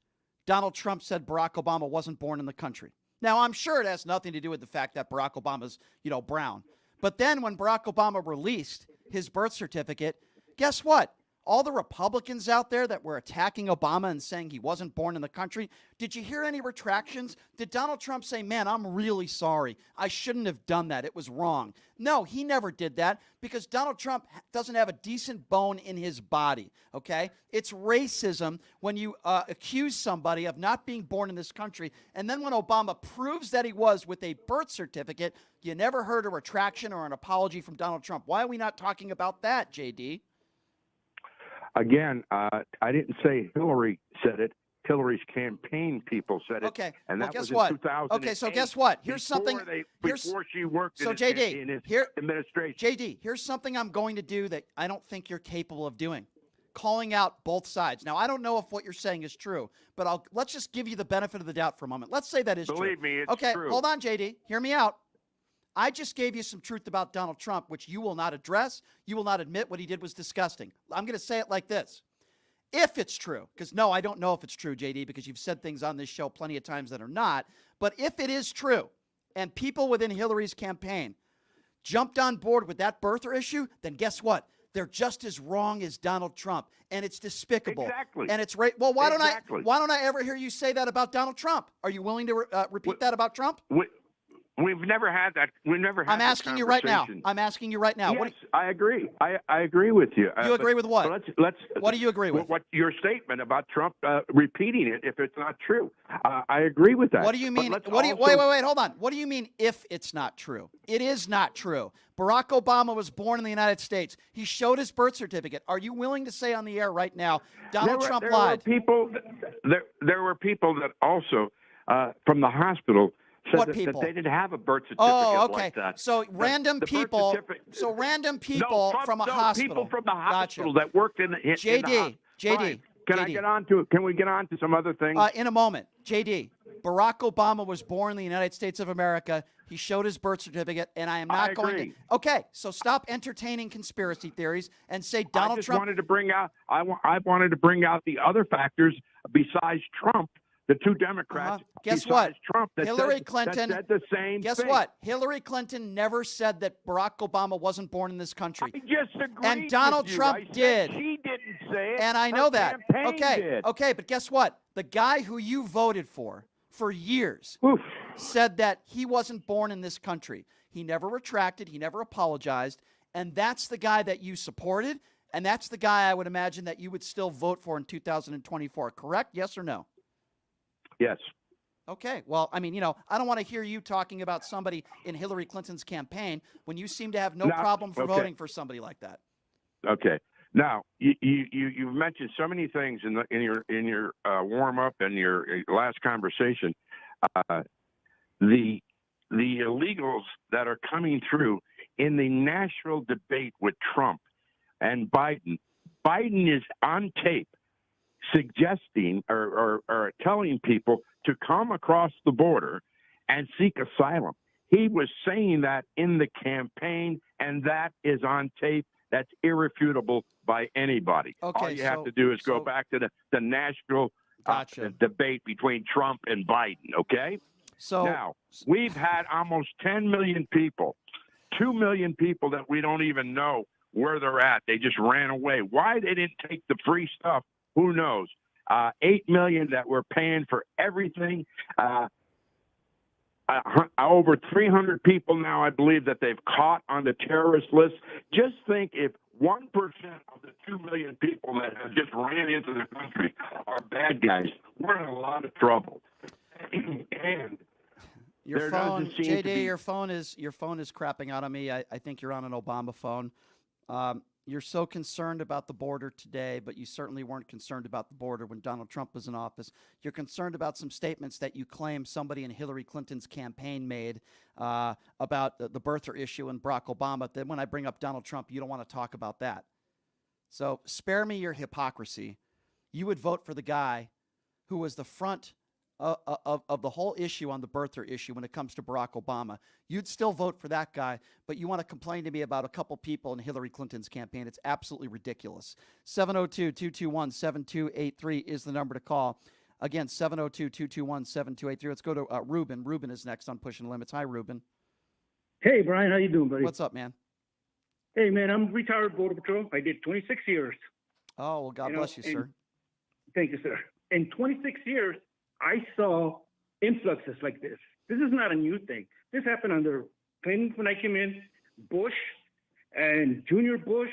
Donald Trump said Barack Obama wasn't born in the country. Now, I'm sure it has nothing to do with the fact that Barack Obama's, brown. But then when Barack Obama released his birth certificate, guess what? All the Republicans out there that were attacking Obama and saying he wasn't born in the country, did you hear any retractions? Did Donald Trump say, man, I'm really sorry. I shouldn't have done that. It was wrong. No, he never did that because Donald Trump doesn't have a decent bone in his body, okay? It's racism when you accuse somebody of not being born in this country, and then when Obama proves that he was with a birth certificate, you never heard a retraction or an apology from Donald Trump. Why are we not talking about that, JD? Again, I didn't say Hillary said it. Hillary's campaign people said it. Okay. And well, that guess was in what? 2008. Okay, so guess what? Here's something. Before she worked in his administration. JD, here's something I'm going to do that I don't think you're capable of doing. Calling out both sides. Now, I don't know if what you're saying is true, but let's just give you the benefit of the doubt for a moment. Let's say that is true. Believe me, it's okay, true. Okay, hold on, JD. Hear me out. I just gave you some truth about Donald Trump, which you will not address. You will not admit what he did was disgusting. I'm going to say it like this. If it's true, because no, I don't know if it's true, JD, because you've said things on this show plenty of times that are not. But if it is true, and people within Hillary's campaign jumped on board with that birther issue, then guess what? They're just as wrong as Donald Trump, and it's despicable. Exactly. And it's right. Well, why don't I ever hear you say that about Donald Trump? Are you willing to repeat that about Trump? We've never had that. We've never had. I'm asking you right now. Yes, I agree. I agree with you. You agree with what? Let's. What do you agree with? What your statement about Trump repeating it if it's not true? I agree with that. What do you mean? Wait, hold on. What do you mean if it's not true? It is not true. Barack Obama was born in the United States. He showed his birth certificate. Are you willing to say on the air right now, Donald Trump lied? There were people that also from the hospital. That they didn't have a birth certificate like that. So random people from a hospital. People from the hospital that worked in the JD. Can we get on to some other things? In a moment. JD, Barack Obama was born in the United States of America. He showed his birth certificate, and I am not going to. Okay, so stop entertaining conspiracy theories and say Donald Trump. Wanted to bring out. I wanted to bring out the other factors besides Trump. The 2 Democrats. Guess what? Trump Hillary Clinton said the same Guess thing. what? Hillary Clinton never said that Barack Obama wasn't born in this country. I just agreed and Donald with you. Trump did. She didn't say it. And I know that. Did. Okay, but guess what? The guy who you voted for years said that he wasn't born in this country. He never retracted. He never apologized. And that's the guy that you supported. And that's the guy I would imagine that you would still vote for in 2024. Correct? Yes or no? Yes. Okay. Well, I mean, I don't want to hear you talking about somebody in Hillary Clinton's campaan when you seem to have no problem for voting for somebody like that. Okay. Now, you've mentioned so many things in your warm up and your last conversation. The illegals that are coming through in the national debate with Trump and Biden. Biden is on tape suggesting or telling people to come across the border and seek asylum. He was saying that in the campaign, and that is on tape. That's irrefutable by anybody. Okay, all you have to do is go back to the national debate between Trump and Biden, okay? So now, we've had almost 10 million people, 2 million people that we don't even know where they're at. They just ran away. Why they didn't take the free stuff, who knows? 8 million that we're paying for everything. Over 300 people now, I believe, that they've caught on the terrorist list. Just think if 1% of the 2 million people that have just ran into the country are bad guys, we're in a lot of trouble. And Your there phone, doesn't seem to JD, be- your phone is crapping out on me. I think you're on an Obama phone. You're so concerned about the border today, but you certainly weren't concerned about the border when Donald Trump was in office. You're concerned about some statements that you claim somebody in Hillary Clinton's campaign made about the birther issue and Barack Obama. Then when I bring up Donald Trump, you don't want to talk about that. So spare me your hypocrisy. You would vote for the guy who was the front of the whole issue on the birther issue when it comes to Barack Obama. You'd still vote for that guy, but you want to complain to me about a couple people in Hillary Clinton's campaign. It's absolutely ridiculous. 702-221-7283 is the number to call. Again, 702-221-7283. Let's go to Ruben. Ruben is next on Pushing Limits. Hi, Ruben. Hey, Brian, how you doing, buddy? What's up, man? Hey, man, I'm retired Border Patrol. I did 26 years. Oh, well, God bless you, sir. Thank you, sir. In 26 years, I saw influxes like this. This is not a new thing. This happened under Clinton when I came in, Bush, and Junior Bush,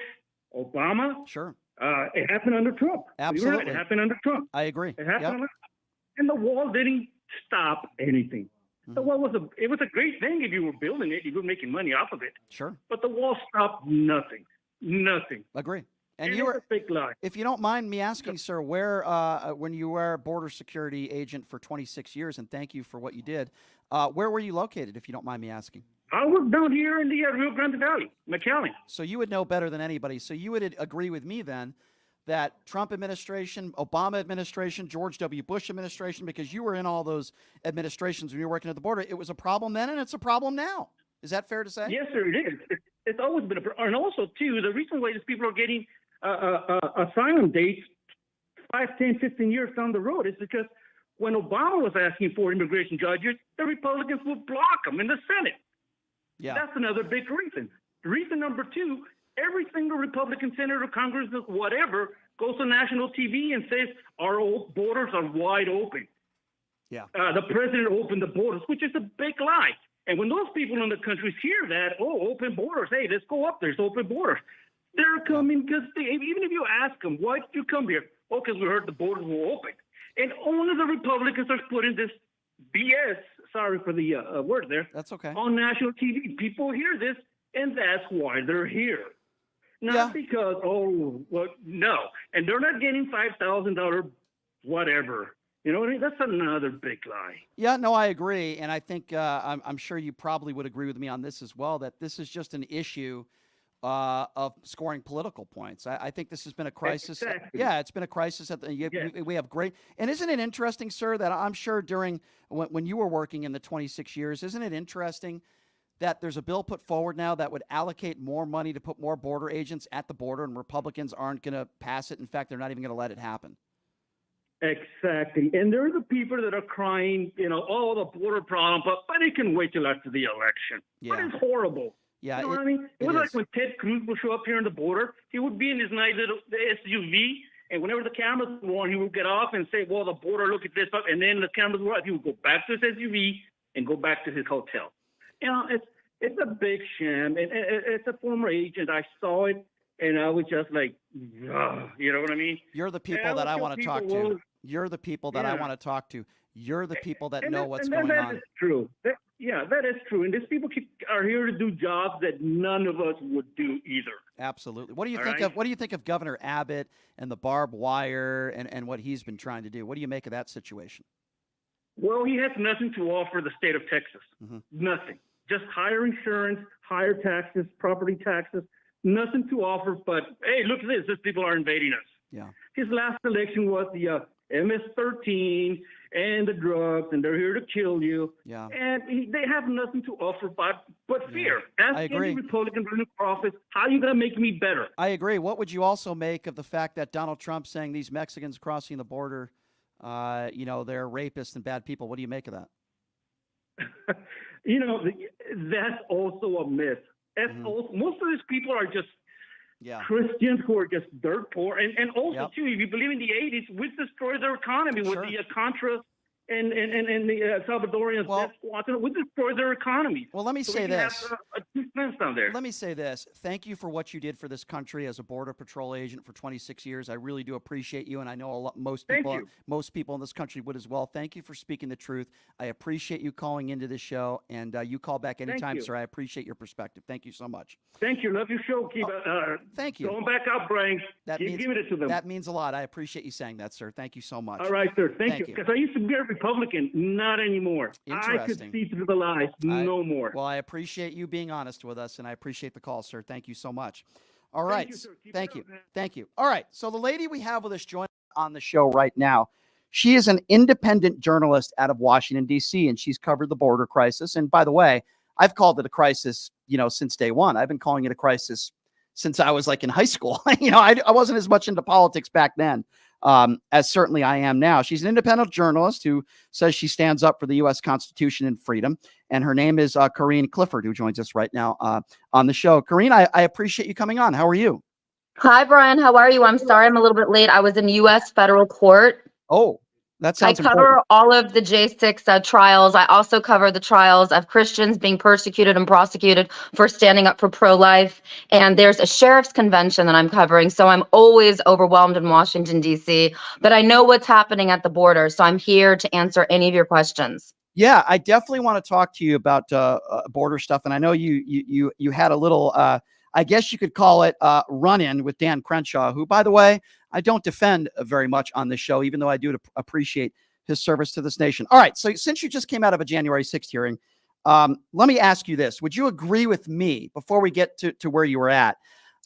Obama. Sure. It happened under Trump. Absolutely. Right. It happened under Trump. I agree. It happened Yep. under, and the wall didn't stop anything. The wall was it was a great thing if you were building it, you were making money off of it. Sure. But the wall stopped nothing. Nothing. Agree. And it you was were, a big lie. if you don't mind me asking, sir, where, when you were a border security agent for 26 years, and thank you for what you did, where were you located, if you don't mind me asking? I was down here in the Rio Grande Valley, McAllen. So you would know better than anybody. So you would agree with me then that Trump administration, Obama administration, George W. Bush administration, because you were in all those administrations when you were working at the border, it was a problem then and it's a problem now. Is that fair to say? Yes, sir, it is. It's always been and also, too, the reason why these people are getting asylum dates 5, 10, 15 years down the road is because when Obama was asking for immigration judges, the Republicans would block them in the Senate. Yeah. That's another big reason. Reason number 2, every single Republican senator, congressman, whatever, goes to national TV and says our borders are wide open. Yeah. The president opened the borders, which is a big lie. And when those people in the countries hear that, open borders, hey, let's go up, there's open borders. They're coming because even if you ask them, why did you come here? Oh, because we heard the borders were open. And only the Republicans are putting this BS, sorry for the word there, That's okay. on national TV. People hear this, and that's why they're here. Not because, no. And they're not getting $5,000 whatever. You know what I mean? That's another big lie. Yeah, no, I agree. And I think I'm sure you probably would agree with me on this as well, that this is just an issue of scoring political points. I think this has been a crisis. Exactly. Yeah, it's been a crisis. We have great. And isn't it interesting, sir, that I'm sure during when you were working in the 26 years, isn't it interesting that there's a bill put forward now that would allocate more money to put more border agents at the border, and Republicans aren't going to pass it. In fact, they're not even going to let it happen. Exactly. And there are the people that are crying, the border problem, but it can wait till after the election. Yeah. But it's horrible. Yeah, You know what I mean? It was like when Ted Cruz would show up here on the border, he would be in his nice little SUV, and whenever the cameras were on, he would get off and say, well, the border, look at this stuff. And then the cameras were off. He would go back to his SUV and go back to his hotel. It's a big sham. And it's a former agent. I saw it, and I was just like, ugh, you know what I mean? You're the people that I want to talk to. You're the people that I want to talk to. You're the people that know what's going on. That is true. That is true. And these people are here to do jobs that none of us would do either. Absolutely. What do you think of What do you think of Governor Abbott and the barbed wire and what he's been trying to do? What do you make of that situation? Well, he has nothing to offer the state of Texas. Mm-hmm. Nothing. Just higher insurance, higher taxes, property taxes. Nothing to offer. But hey, look at this. These people are invading us. Yeah. His last election was the MS-13 and the drugs, and they're here to kill you. Yeah. And they have nothing to offer but fear. I Ask agree. any Republican running for office, how are you going to make me better? I agree. What would you also make of the fact that Donald Trump saying these Mexicans crossing the border, they're rapists and bad people? What do you make of that? That's also a myth. Most of these people are just Yeah. Christians who are just dirt poor. And also, Yep. too, if you believe in the 80s, which destroyed their economy with Sure. the Contras and the Salvadorians, Well- death squads, we destroy their economies. Well, let me So say we can this. have two plants down there. Let me say this. Thank you for what you did for this country as a Border Patrol agent for 26 years. I really do appreciate you, and I know most Thank people, you. most people in this country would as well. Thank you for speaking the truth. I appreciate you calling into this show, and you call back anytime, you. sir. I appreciate your perspective. Thank you so much. Thank you. Love your show. Keep Thank you. going back up, Brian. That Keep means giving it to them. that means a lot. I appreciate you saying that, sir. Thank you so much. All right, sir. Thank you. you. Because I used to be a Republican, not anymore. I could Interesting. see through the lies, no more. Well, I appreciate you being honest with us, and I appreciate the call, sir. Thank you so much. All right. you, sir. Keep Thank it you. up, man. Thank you. All right. So the lady we have with us joining on the show right now, she is an independent journalist out of Washington, D.C., and she's covered the border crisis. And by the way, I've called it a crisis, since day one. I've been calling it a crisis since I was like in high school. I wasn't as much into politics back then as certainly I am now. She's an independent journalist who says she stands up for the U.S. Constitution and freedom. And her name is Corrine Clifford, who joins us right now on the show. Corrine, I appreciate you coming on. How are you? Hi, Brian. How are you? I'm sorry I'm a little bit late. I was in U.S. federal court. Oh, that sounds I cover important. all of the J6 trials. I also cover the trials of Christians being persecuted and prosecuted for standing up for pro-life. And there's a sheriff's convention that I'm covering. So I'm always overwhelmed in Washington, D.C. But I know what's happening at the border. So I'm here to answer any of your questions. Yeah, I definitely want to talk to you about border stuff. And I know you had a little, I guess you could call it run-in with Dan Crenshaw, who, by the way, I don't defend very much on this show, even though I do appreciate his service to this nation. All right, so since you just came out of a January 6th hearing, let me ask you this. Would you agree with me, before we get to where you were at,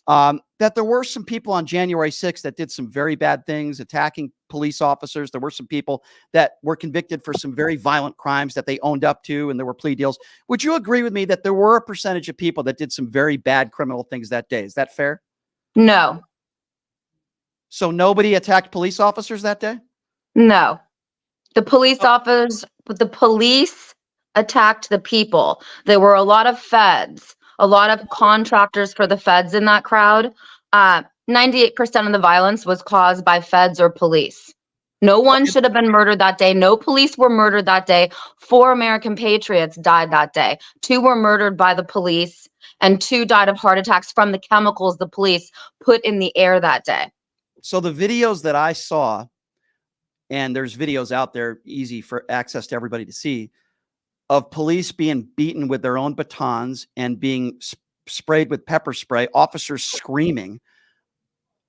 that there were some people on January 6th that did some very bad things, attacking police officers? There were some people that were convicted for some very violent crimes that they owned up to, and there were plea deals. Would you agree with me that there were a percentage of people that did some very bad criminal things that day? Is that fair? No, So nobody attacked police officers that day? no. The police attacked the people. There were a lot of feds, a lot of contractors for the feds in that crowd. 98% of the violence was caused by feds or police. No one should have been murdered that day. No police were murdered that day. 4 American patriots died that day. 2 were murdered by the police, and 2 died of heart attacks from the chemicals the police put in the air that day. So the videos that I saw, and there's videos out there easy for access to everybody to see, of police being beaten with their own batons and being sprayed with pepper spray, officers screaming.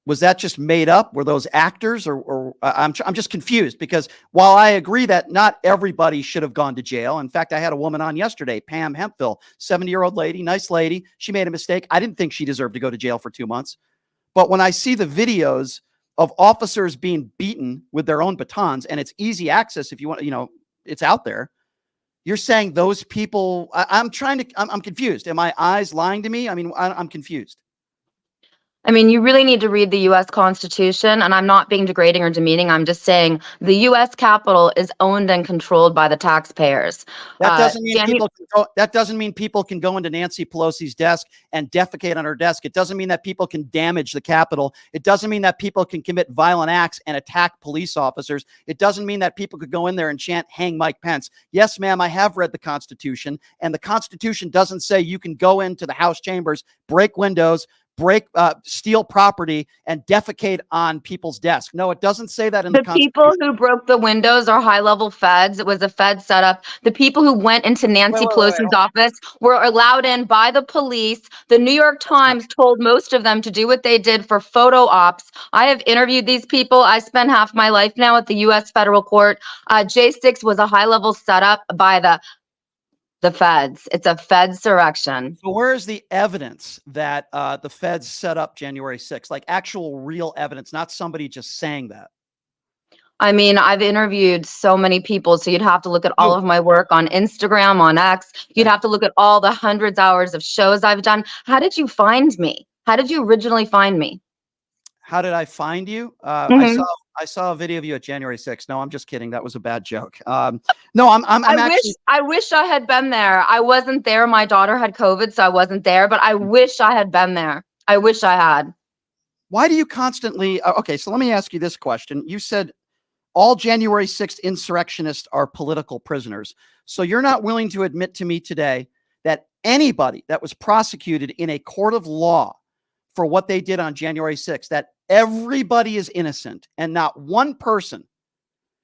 Was that just made up? Were those actors, or I'm just confused, because while I agree that not everybody should have gone to jail. In fact, I had a woman on yesterday, Pam Hemphill, 70-year-old lady, nice lady. She made a mistake. I didn't think she deserved to go to jail for 2 months. But when I see the videos of officers being beaten with their own batons, and it's easy access if you want, it's out there. You're saying those people, I'm confused. Am my eyes lying to me? I mean, I'm confused. I mean, you really need to read the U.S. Constitution, and I'm not being degrading or demeaning. I'm just saying the U.S. Capitol is owned and controlled by the taxpayers. That doesn't mean that doesn't mean people can go into Nancy Pelosi's desk and defecate on her desk. It doesn't mean that people can damage the Capitol. It doesn't mean that people can commit violent acts and attack police officers. It doesn't mean that people could go in there and chant, "Hang Mike Pence." Yes, ma'am, I have read the Constitution, and the Constitution doesn't say you can go into the House chambers, break windows, steal property, and defecate on people's desks. No, it doesn't say that in the Constitution. The people who broke the windows are high-level feds. It was a Fed setup. The people who went into Nancy Pelosi's office were allowed in by the police. The New York Times told most of them to do what they did for photo ops. I have interviewed these people. I spent half my life now at the U.S. federal court. J6 was a high-level setup by the feds. It's a Fedsurrection. So where is the evidence that the feds set up January 6th? Like actual real evidence, not somebody just saying that. I mean, I've interviewed so many people, so you'd have to look at all of my work on Instagram, on X. You'd have to look at all the hundreds of hours of shows I've done. How did you find me? How did you originally find me? How did I find you? I saw a video of you at January 6th. No, I'm just kidding. That was a bad joke. No, I wish I had been there. I wasn't there. My daughter had COVID, so I wasn't there, but I wish I had been there. I wish I had. Why do you constantly, okay, so let me ask you this question. You said all January 6th insurrectionists are political prisoners. So you're not willing to admit to me today that anybody that was prosecuted in a court of law for what they did on January 6th, that everybody is innocent and not one person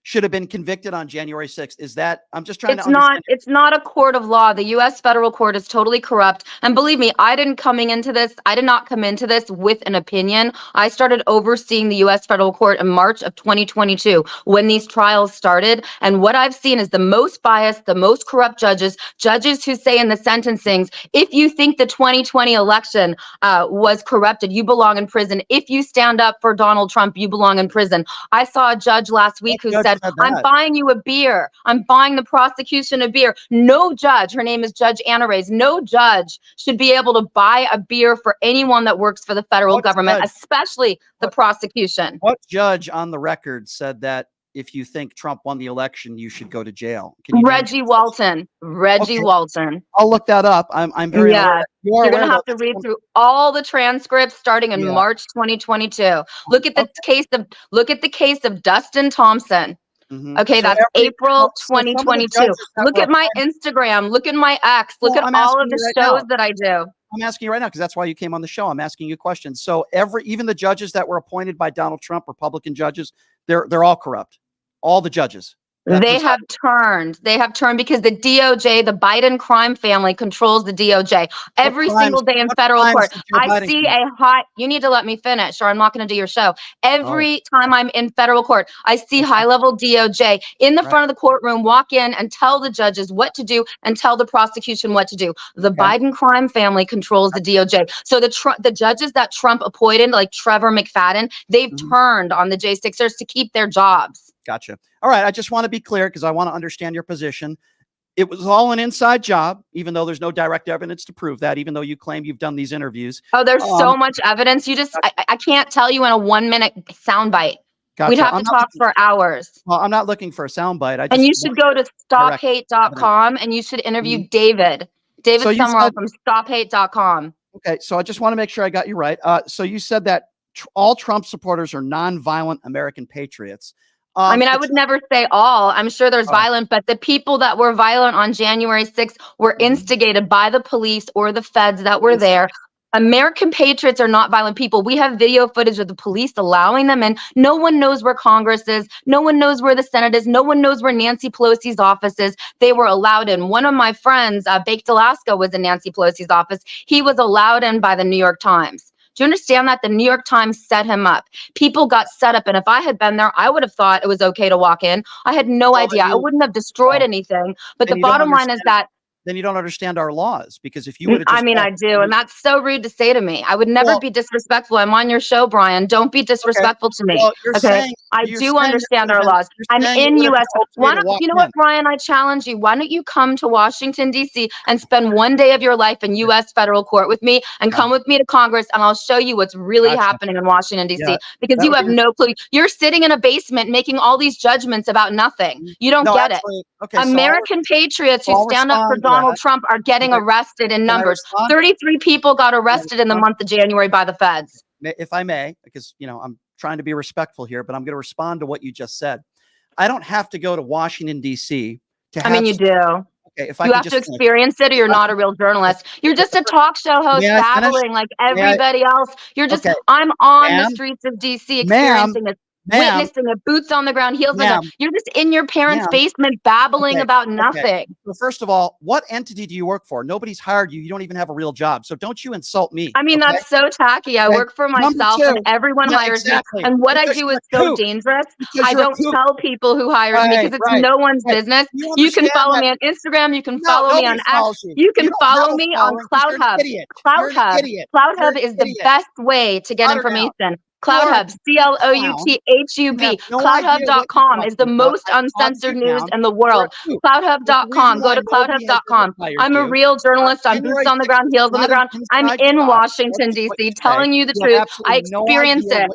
should have been convicted on January 6th. Is that, I'm just trying to understand. It's not a court of law. The U.S. federal court is totally corrupt. And believe me, I did not come into this with an opinion. I started overseeing the U.S. federal court in March of 2022 when these trials started. And what I've seen is the most biased, the most corrupt judges who say in the sentencings, if you think the 2020 election was corrupted, you belong in prison. If you stand up for Donald Trump, you belong in prison. I saw a judge last week who said, I'm buying you a beer. I'm buying the prosecution a beer. No judge, her name is Judge Anna Reyes, no judge should be able to buy a beer for anyone that works for the federal government, especially the prosecution. What judge on the record said that if you think Trump won the election, you should go to jail? Reggie Walton. Reggie Walton. I'll look that up. I'm very aware. You're going to have to read through all the transcripts starting in March 2022. Look at the case of Dustin Thompson. Okay, so that's April 2022. Look at my Instagram. Look at my X. Look at all of the shows that I do. I'm asking you right now because that's why you came on the show. I'm asking you questions. So even the judges that were appointed by Donald Trump, Republican judges, they're all corrupt. All the judges. They have turned because the DOJ, the Biden crime family, controls the DOJ every single day in federal court. I see you need to let me finish or I'm not going to do your show. Every time I'm in federal court, I see high-level DOJ in the front of the courtroom walk in and tell the judges what to do and tell the prosecution what to do. The Biden crime family controls the DOJ. So the judges that Trump appointed, like Trevor McFadden, they've turned on the J6ers to keep their jobs. Gotcha. All right. I just want to be clear because I want to understand your position. It was all an inside job, even though there's no direct evidence to prove that, even though you claim you've done these interviews. Oh, there's so much evidence. I can't tell you in a 1-minute soundbite. Gotcha. We'd have to talk for hours. Well, I'm not looking for a soundbite. And you should go to stophate.com and you should interview David Summerall from stophate.com. Okay. So I just want to make sure I got you right. So you said that all Trump supporters are nonviolent American patriots. I would never say all. I'm sure there's violent, but the people that were violent on January 6th were instigated by the police or the feds that were there. American patriots are not violent people. We have video footage of the police allowing them in. No one knows where Congress is. No one knows where the Senate is. No one knows where Nancy Pelosi's office is. They were allowed in. One of my friends, Baked Alaska, was in Nancy Pelosi's office. He was allowed in by the New York Times. Do you understand that? The New York Times set him up. People got set up. And if I had been there, I would have thought it was okay to walk in. I had no idea. I wouldn't have destroyed anything. But the bottom line is that then you don't understand our laws, because if you would have I do. And that's so rude to say to me. I would never be disrespectful. I'm on your show, Brian. Don't be disrespectful to me. Well, I do understand our laws. I'm in U.S. You know what, Brian? I challenge you. Why don't you come to Washington, D.C. and spend one day of your life in U.S. federal court with me and come with me to Congress, and I'll show you what's really happening in Washington, D.C. Because you have no clue. You're sitting in a basement making all these judgments about nothing. You don't get it. American patriots who stand up for Donald Trump are getting arrested in numbers. 33 people got arrested in the month of January by the feds. If I may, because I'm trying to be respectful here, but I'm going to respond to what you just said. I don't have to go to Washington, D.C. to have. You do. Okay, if you have to experience it, or you're not a real journalist. You're just a talk show host babbling like everybody else. You're just. I'm on the streets of D.C. experiencing it. Witnessing it, boots on the ground, heels on the ground. You're just in your parents' basement babbling about nothing. So first of all, what entity do you work for? Nobody's hired you. You don't even have a real job. So don't you insult me. That's so tacky. I work for myself and everyone hires me. And what I do is so dangerous. I don't tell people who hires me because it's no one's business. You can follow me on Instagram. You can follow me on X. You can follow me on CloudHub. CloudHub is the best way to get information. CloudHub, CLOUTHUB. CloudHub.com is the most uncensored news in the world. CloudHub.com. Go to CloudHub.com. I'm a real journalist. I'm boots on the ground, heels on the ground. I'm in Washington, D.C., telling you the truth. I experienced it.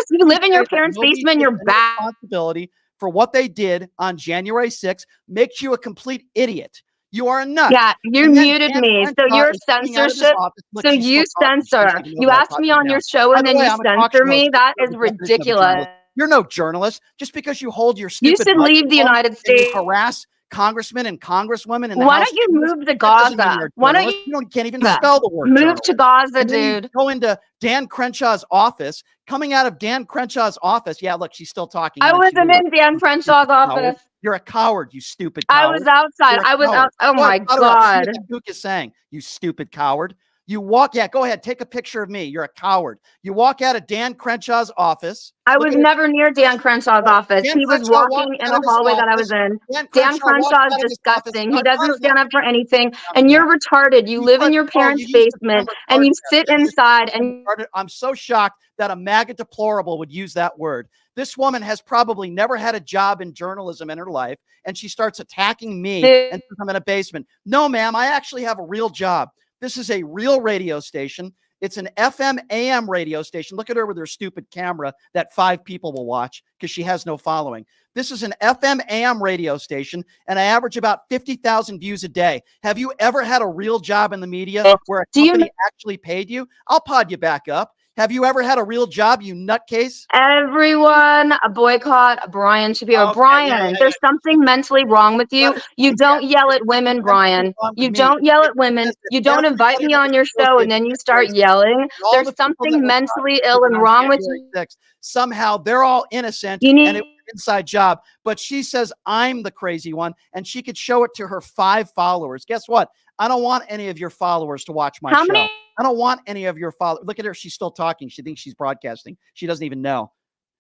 You live in your parents' basement. You're back. Responsibility for what they did on January 6th makes you a complete idiot. You are a nut. Yeah, you muted me. So you're censorship. So you censor. You asked me on your show and then you censor me. That is ridiculous. You're no journalist. Just because you hold your You stupid should leave the microphone United and States. you harass congressmen and congresswomen in the Why House don't you chambers, move to that doesn't mean Gaza? you're a Why don't journalist. You can't even you spell the word move journalist. to Gaza, And then you dude? go into Dan Crenshaw's office. Coming out of Dan Crenshaw's office, yeah, look, she's still talking. I And then she wasn't leaves. in Dan You Crenshaw's stupid coward. office. You're a coward, you stupid I coward. was outside. You're a I was coward. out. Oh Go ahead, my cut her up. See what God. that kook is saying, you stupid coward. You walk, yeah, go ahead, take a picture of me. You're a coward. You walk out of Dan Crenshaw's office. I Look was at her. never near Dan Crenshaw's office. Dan He was Crenshaw walked walking in out a of his hallway that I was office. in. Dan Dan Crenshaw walked Crenshaw is out of his office. disgusting. He Cut doesn't her stand down. up for anything. Down And to you're that. retarded. You live in your parents' you used the term basement and you retarded sit there. inside and I'm so shocked that a MAGA deplorable would use that word. This woman has probably never had a job in journalism in her life, and she starts attacking me and says I'm in a basement. No, ma'am, I actually have a real job. This is a real radio station. It's an FM AM radio station. Look at her with her stupid camera that 5 people will watch because she has no following. This is an FM AM radio station, and I average about 50,000 views a day. Have you ever had a real job in the media where a company actually paid you? I'll pod you back up. Have you ever had a real job, you nutcase? everyone boycott Brian Shapiro. Okay, Brian, there's something mentally wrong with you. You don't yell at women, Brian. You don't yell at women. You don't invite me on your show and then you start yelling. There's something mentally ill and wrong with you. Somehow they're all innocent You and it need was an inside job. But she says I'm the crazy one, and she could show it to her 5 followers. Guess what? I don't want any of your followers to watch my how show. many I don't want any of your followers. Look at her. She's still talking. She thinks she's broadcasting. She doesn't even know.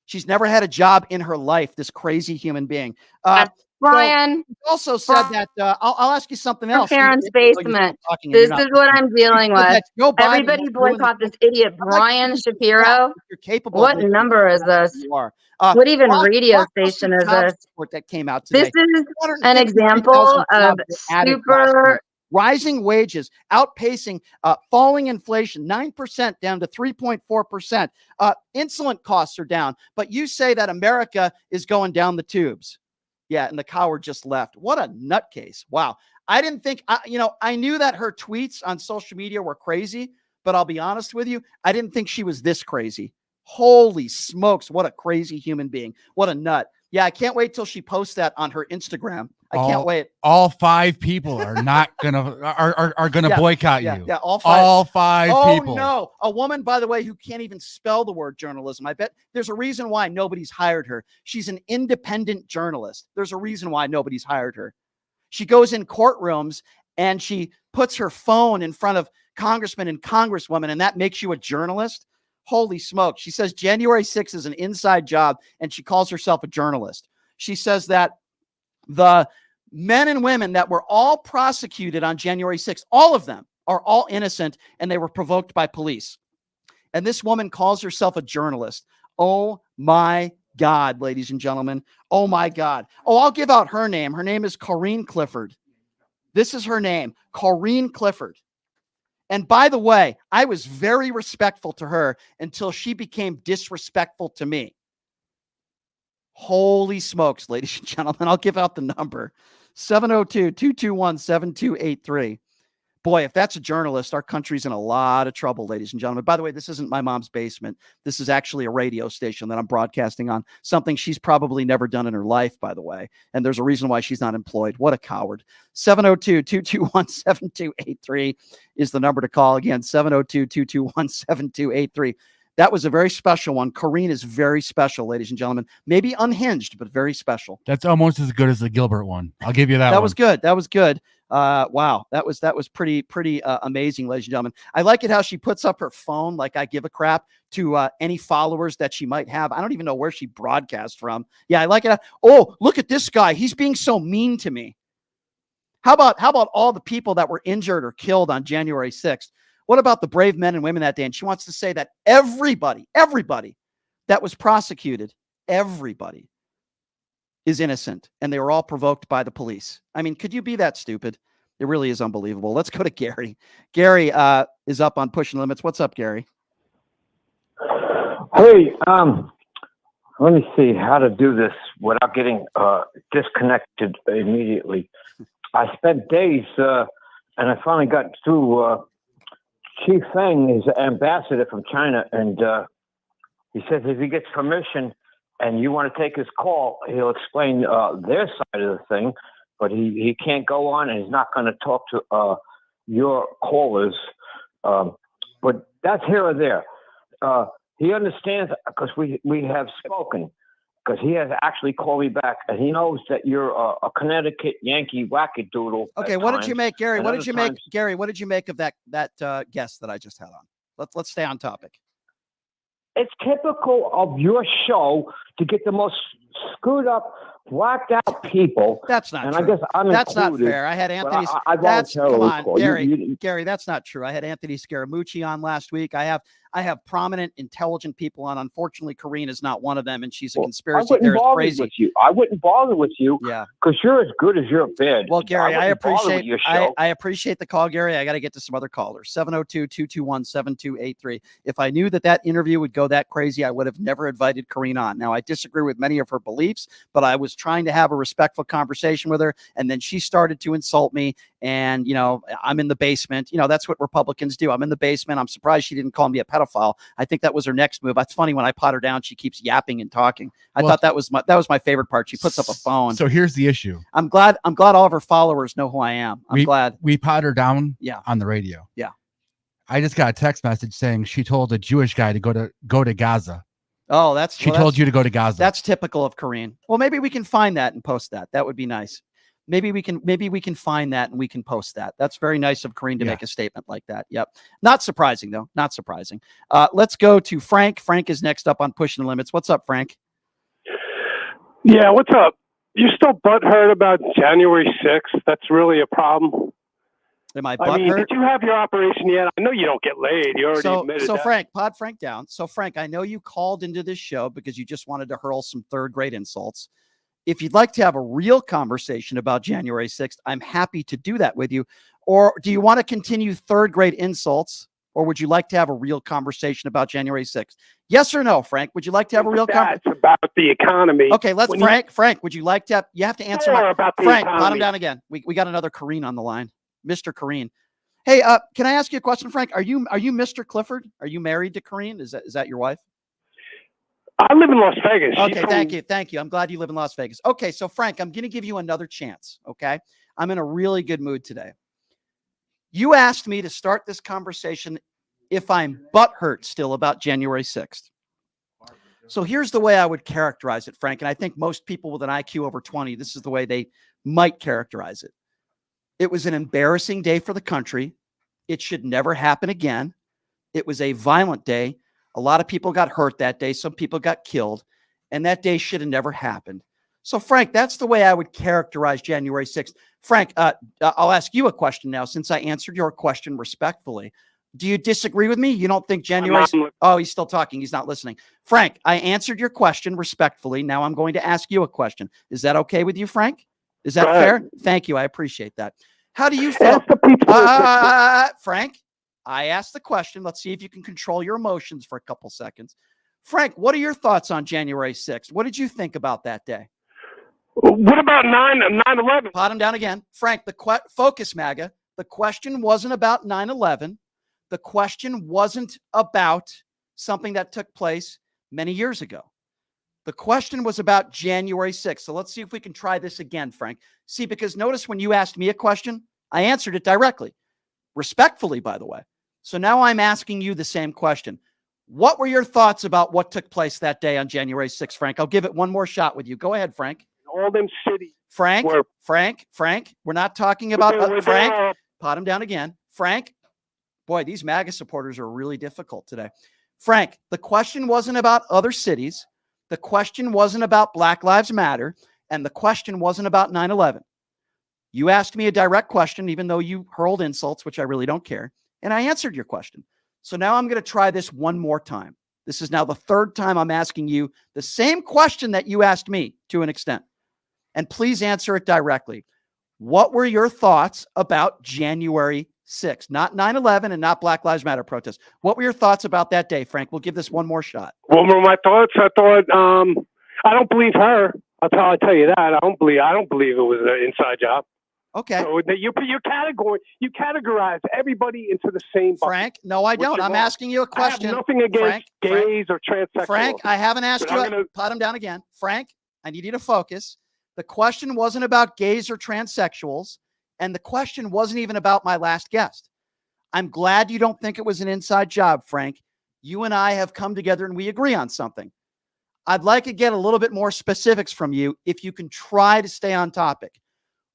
She's never had a job in her life, this crazy human being. Brian So also said that, I'll ask you something else. parents' basement. This is what I'm dealing with. Everybody boycott this idiot Brian Shapiro. You're capable. What number is this? You are. What even radio station is this? That came out today. This is an example of super rising wages, outpacing falling inflation, 9% down to 3.4%. Insulin costs are down, but you say that America is going down the tubes. Yeah, and the coward just left. What a nutcase. Wow. I didn't think, I knew that her tweets on social media were crazy, but I'll be honest with you, I didn't think she was this crazy. Holy smokes, what a crazy human being. What a nut. Yeah, I can't wait till she posts that on her Instagram. I can't wait. All 5 people are not gonna are gonna boycott you. Yeah, all 5 people. Oh no, a woman, by the way, who can't even spell the word journalism. I bet there's a reason why nobody's hired her. She's an independent journalist. There's a reason why nobody's hired her. She goes in courtrooms and she puts her phone in front of congressmen and congresswomen, and that makes you a journalist. Holy smoke. She says January 6th is an inside job, and she calls herself a journalist. She says that the men and women that were all prosecuted on January 6th, all of them are all innocent, and they were provoked by police. And this woman calls herself a journalist. Oh my God, ladies and gentlemen. Oh my God. Oh, I'll give out her name. Her name is Corinne Clifford. This is her name, Corinne Clifford. And by the way, I was very respectful to her until she became disrespectful to me. Holy smokes, ladies and gentlemen. I'll give out the number. 702-221-7283. Boy, if that's a journalist, our country's in a lot of trouble, ladies and gentlemen. By the way, this isn't my mom's basement. This is actually a radio station that I'm broadcasting on, something she's probably never done in her life, by the way. And there's a reason why she's not employed. What a coward. 702-221-7283 is the number to call. Again, 702-221-7283. That was a very special one. Corinne is very special, ladies and gentlemen. Maybe unhinged, but very special. That's almost as good as the Gilbert one. I'll give you that one. That was good. That was good. Wow. That was pretty amazing, ladies and gentlemen. I like it how she puts up her phone like I give a crap to any followers that she might have. I don't even know where she broadcasts from. Yeah, I like it. Oh, look at this guy. He's being so mean to me. How about all the people that were injured or killed on January 6th? What about the brave men and women that day? And she wants to say that everybody that was prosecuted, everybody is innocent, and they were all provoked by the police. I mean, could you be that stupid? It really is unbelievable. Let's go to Gary. Gary is up on Pushing Limits. What's up, Gary? Hey, let me see how to do this without getting disconnected immediately. I spent days, and I finally got through. Xi Feng is an ambassador from China, and he says if he gets permission, and you want to take his call, he'll explain their side of the thing, but he can't go on, and he's not going to talk to your callers. But that's here or there. He understands because we have spoken, because he has actually called me back, and he knows that you're a Connecticut Yankee wackadoodle. Okay, what did you make, Gary? What did you make, Gary? What did you make of that guest that I just had on? Let's stay on topic. It's typical of your show to get the most screwed up, whacked out people. That's not and true. I guess I'm that's included, not fair. I had Anthony. That's come on, call. Gary. Gary, that's not true. I had Anthony Scaramucci on last week. I have prominent, intelligent people on. Unfortunately, Karine is not one of them, and she's a conspiracy theorist. Crazy. With you. I wouldn't bother with you. Yeah, because you're as good as your bed. Well, Gary, I appreciate your show. I appreciate the call, Gary. I got to get to some other callers. 702-221-7283. If I knew that interview would go that crazy, I would have never invited Karine on. Now, I disagree with many of her beliefs, but I was trying to have a respectful conversation with her, and then she started to insult me. And, I'm in the basement. That's what Republicans do. I'm in the basement. I'm surprised she didn't call me a pedophile. I think that was her next move. That's funny. When I pot her down, she keeps yapping and talking. I thought that was my favorite part. She puts up a phone. So here's the issue. I'm glad all of her followers know who I am. I'm glad. We pot her down Yeah. on the radio. Yeah. I just got a text message saying she told a Jewish guy to go to Gaza. Oh, she told you to go to Gaza. That's typical of Karine. Well, maybe we can find that and post that. That would be nice. Maybe we can find that and we can post that. That's very nice of Karine to make a statement like that. Yep. Not surprising though. Not surprising. Let's go to Frank. Frank is next up on Pushing the Limits. What's up, Frank? Yeah, what's up? You still butthurt about January 6th? That's really a problem. Am I butthurt? Did you have your operation yet? I know you don't get laid. You already admitted that. Frank, pod Frank down. So Frank, I know you called into this show because you just wanted to hurl some third-grade insults. If you'd like to have a real conversation about January 6th, I'm happy to do that with you. Or do you want to continue third-grade insults, or would you like to have a real conversation about January 6th? Yes or no, Frank? Would you like to have a real conversation? It's about the economy. Okay, Frank, would you like to have, you have to answer about the Frank, economy. bottom down again. We got another Karine on the line. Mr. Karine. Hey, can I ask you a question, Frank? Are you Mr. Clifford? Are you married to Karine? Is that your wife? I live in Las Vegas. Okay, thank you. I'm glad you live in Las Vegas. Okay, so Frank, I'm going to give you another chance, okay? I'm in a really good mood today. You asked me to start this conversation if I'm butthurt still about January 6th. So here's the way I would characterize it, Frank, and I think most people with an IQ over 20, this is the way they might characterize it. It was an embarrassing day for the country. It should never happen again. It was a violent day. A lot of people got hurt that day. Some people got killed. And that day should have never happened. So, Frank, that's the way I would characterize January 6th. Frank, I'll ask you a question now since I answered your question respectfully. Do you disagree with me? You don't think January... Oh, he's still talking. He's not listening. Frank, I answered your question respectfully. Now I'm going to ask you a question. Is that okay with you, Frank? Is that fair? Thank you. I appreciate that. How do you feel? Frank, I asked the question. Let's see if you can control your emotions for a couple seconds. Frank, what are your thoughts on January 6th? What did you think about that day? What about 9/11? Pot him down again. Frank, focus, MAGA. The question wasn't about 9/11. The question wasn't about something that took place many years ago. The question was about January 6th. So let's see if we can try this again, Frank. See, because notice when you asked me a question, I answered it directly, respectfully, by the way. So now I'm asking you the same question. What were your thoughts about what took place that day on January 6th, Frank? I'll give it one more shot with you. Go ahead, Frank. All them cities. Frank, we're not talking about Frank. Pot him down again. Frank, boy, these MAGA supporters are really difficult today. Frank, the question wasn't about other cities. The question wasn't about Black Lives Matter. And the question wasn't about 9/11. You asked me a direct question, even though you hurled insults, which I really don't care. And I answered your question. So now I'm going to try this one more time. This is now the third time I'm asking you the same question that you asked me to an extent. And please answer it directly. What were your thoughts about January 6th? Not 9/11 and not Black Lives Matter protests. What were your thoughts about that day, Frank? We'll give this one more shot. What were my thoughts? I thought, I don't believe her. I'll tell you that. I don't believe it was an inside job. Okay. So that you categorize everybody into the same bucket. Frank, no, I don't. I'm asking you a question. I have nothing against gays or transsexuals. Frank, I haven't asked you. Pot him down again. Frank, I need you to focus. The question wasn't about gays or transsexuals, and the question wasn't even about my last guest. I'm glad you don't think it was an inside job, Frank. You and I have come together and we agree on something. I'd like to get a little bit more specifics from you if you can try to stay on topic.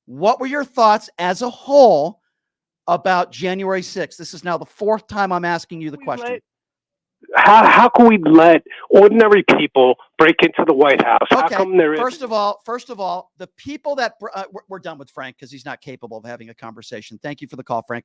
What were your thoughts as a whole about January 6th? This is now the fourth time I'm asking you the question. How can we let ordinary people break into the White House? Okay. How come there is? First of all, the people that we're done with Frank because he's not capable of having a conversation. Thank you for the call, Frank.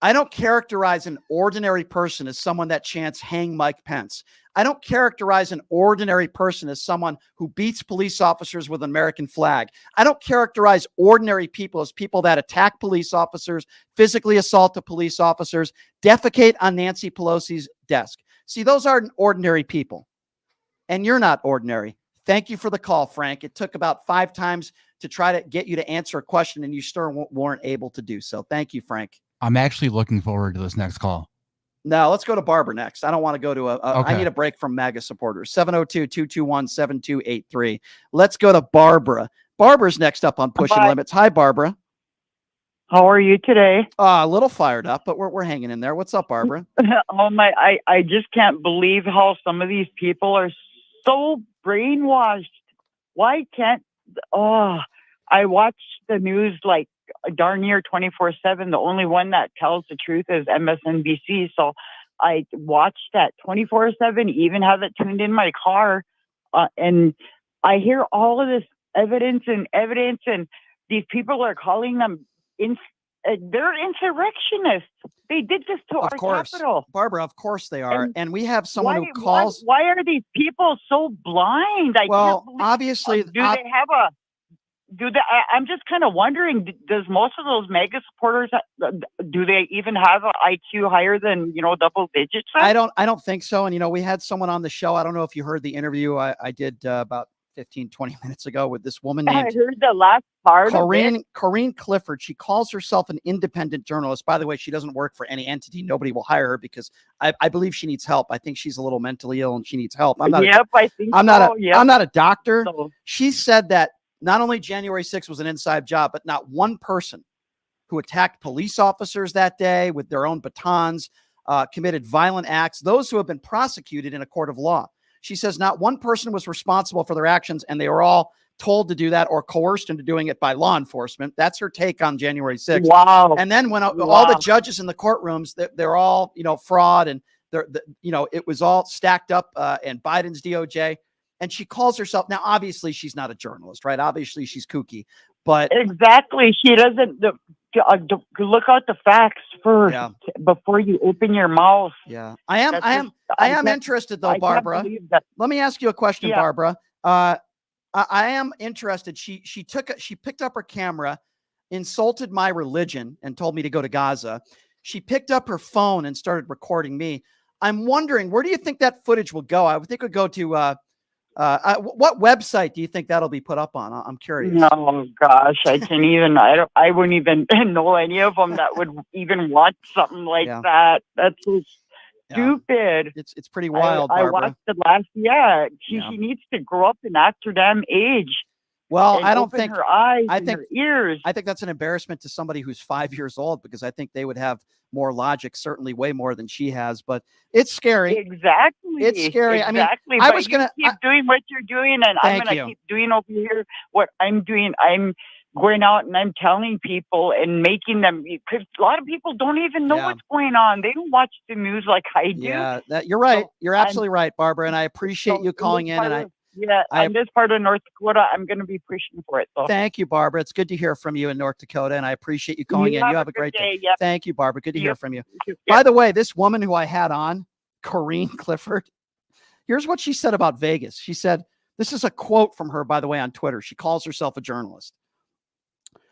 I don't characterize an ordinary person as someone that chants hang Mike Pence. I don't characterize an ordinary person as someone who beats police officers with an American flag. I don't characterize ordinary people as people that attack police officers, physically assault the police officers, defecate on Nancy Pelosi's desk. See, those aren't ordinary people. And you're not ordinary. Thank you for the call, Frank. It took about 5 times to try to get you to answer a question, and you still weren't able to do so. Thank you, Frank. I'm actually looking forward to this next call. No, let's go to Barbara next. I don't want to go to Okay. I need a break from MAGA supporters. 702-221-7283. Let's go to Barbara. Barbara's next up on Pushing Limits. Hi, Barbara. How are you today? A little fired up, but we're hanging in there. What's up, Barbara? I just can't believe how some of these people are so brainwashed. Why can't, I watch the news like darn near 24/7. The only one that tells the truth is MSNBC. So I watch that 24/7, even have it tuned in my car. And I hear all of this evidence, and these people are calling them, they're insurrectionists. They did this to our capital. Barbara, of course they are. And we have someone who calls. Why are these people so blind? Obviously. I'm just kind of wondering, does most of those mega supporters, do they even have an IQ higher than, double digits? I don't think so. And, we had someone on the show. I don't know if you heard the interview I did about 15, 20 minutes ago with this woman named. I heard the last part Corinne Clifford. She calls herself an independent journalist. By the way, she doesn't work for any entity. Nobody will hire her because I believe she needs help. I think she's a little mentally ill and she needs help. I'm not a doctor. So. She said that not only January 6th was an inside job, but not one person who attacked police officers that day with their own batons, committed violent acts, those who have been prosecuted in a court of law. She says not one person was responsible for their actions, and they were all told to do that or coerced into doing it by law enforcement. That's her take on January 6th. Wow. And then when all the judges in the courtrooms, they're all, fraud, and it was all stacked up and Biden's DOJ. And she calls herself, now obviously she's not a journalist, right? Obviously she's kooky, but exactly. She doesn't look out the facts first before you open your mouth. Yeah. I am interested though, Barbara. Let me ask you a question, Barbara. I am interested. She picked up her camera, insulted my religion and told me to go to Gaza. She picked up her phone and started recording me. I'm wondering, where do you think that footage will go? I would think it would go to, what website do you think that'll be put up on? I'm curious. Oh gosh, I wouldn't even know any of them that would even watch something like that. That's so stupid. It's pretty wild, Barbara. I watched it last. She needs to grow up and act her damn age. Well, I don't think her eyes and her ears. I think that's an embarrassment to somebody who's 5 years old, because I think they would have more logic, certainly way more than she has. But it's scary. Exactly. It's scary. Exactly. I mean, I was gonna keep doing what you're doing, and I'm gonna keep doing over here what I'm doing. I'm going out and I'm telling people and making them, because a lot of people don't even know what's going on. They don't watch the news like I do. Yeah, you're right. You're absolutely right, Barbara. And I appreciate you calling in. And in this part of North Dakota, I'm going to be pushing for it. So. Thank you, Barbara. It's good to hear from you in North Dakota, and I appreciate you calling in. You have a great day. Yep. Thank you, Barbara. Good to hear from you. By the way, this woman who I had on, Corinne Clifford, here's what she said about Vegas. She said, this is a quote from her, by the way, on Twitter. She calls herself a journalist.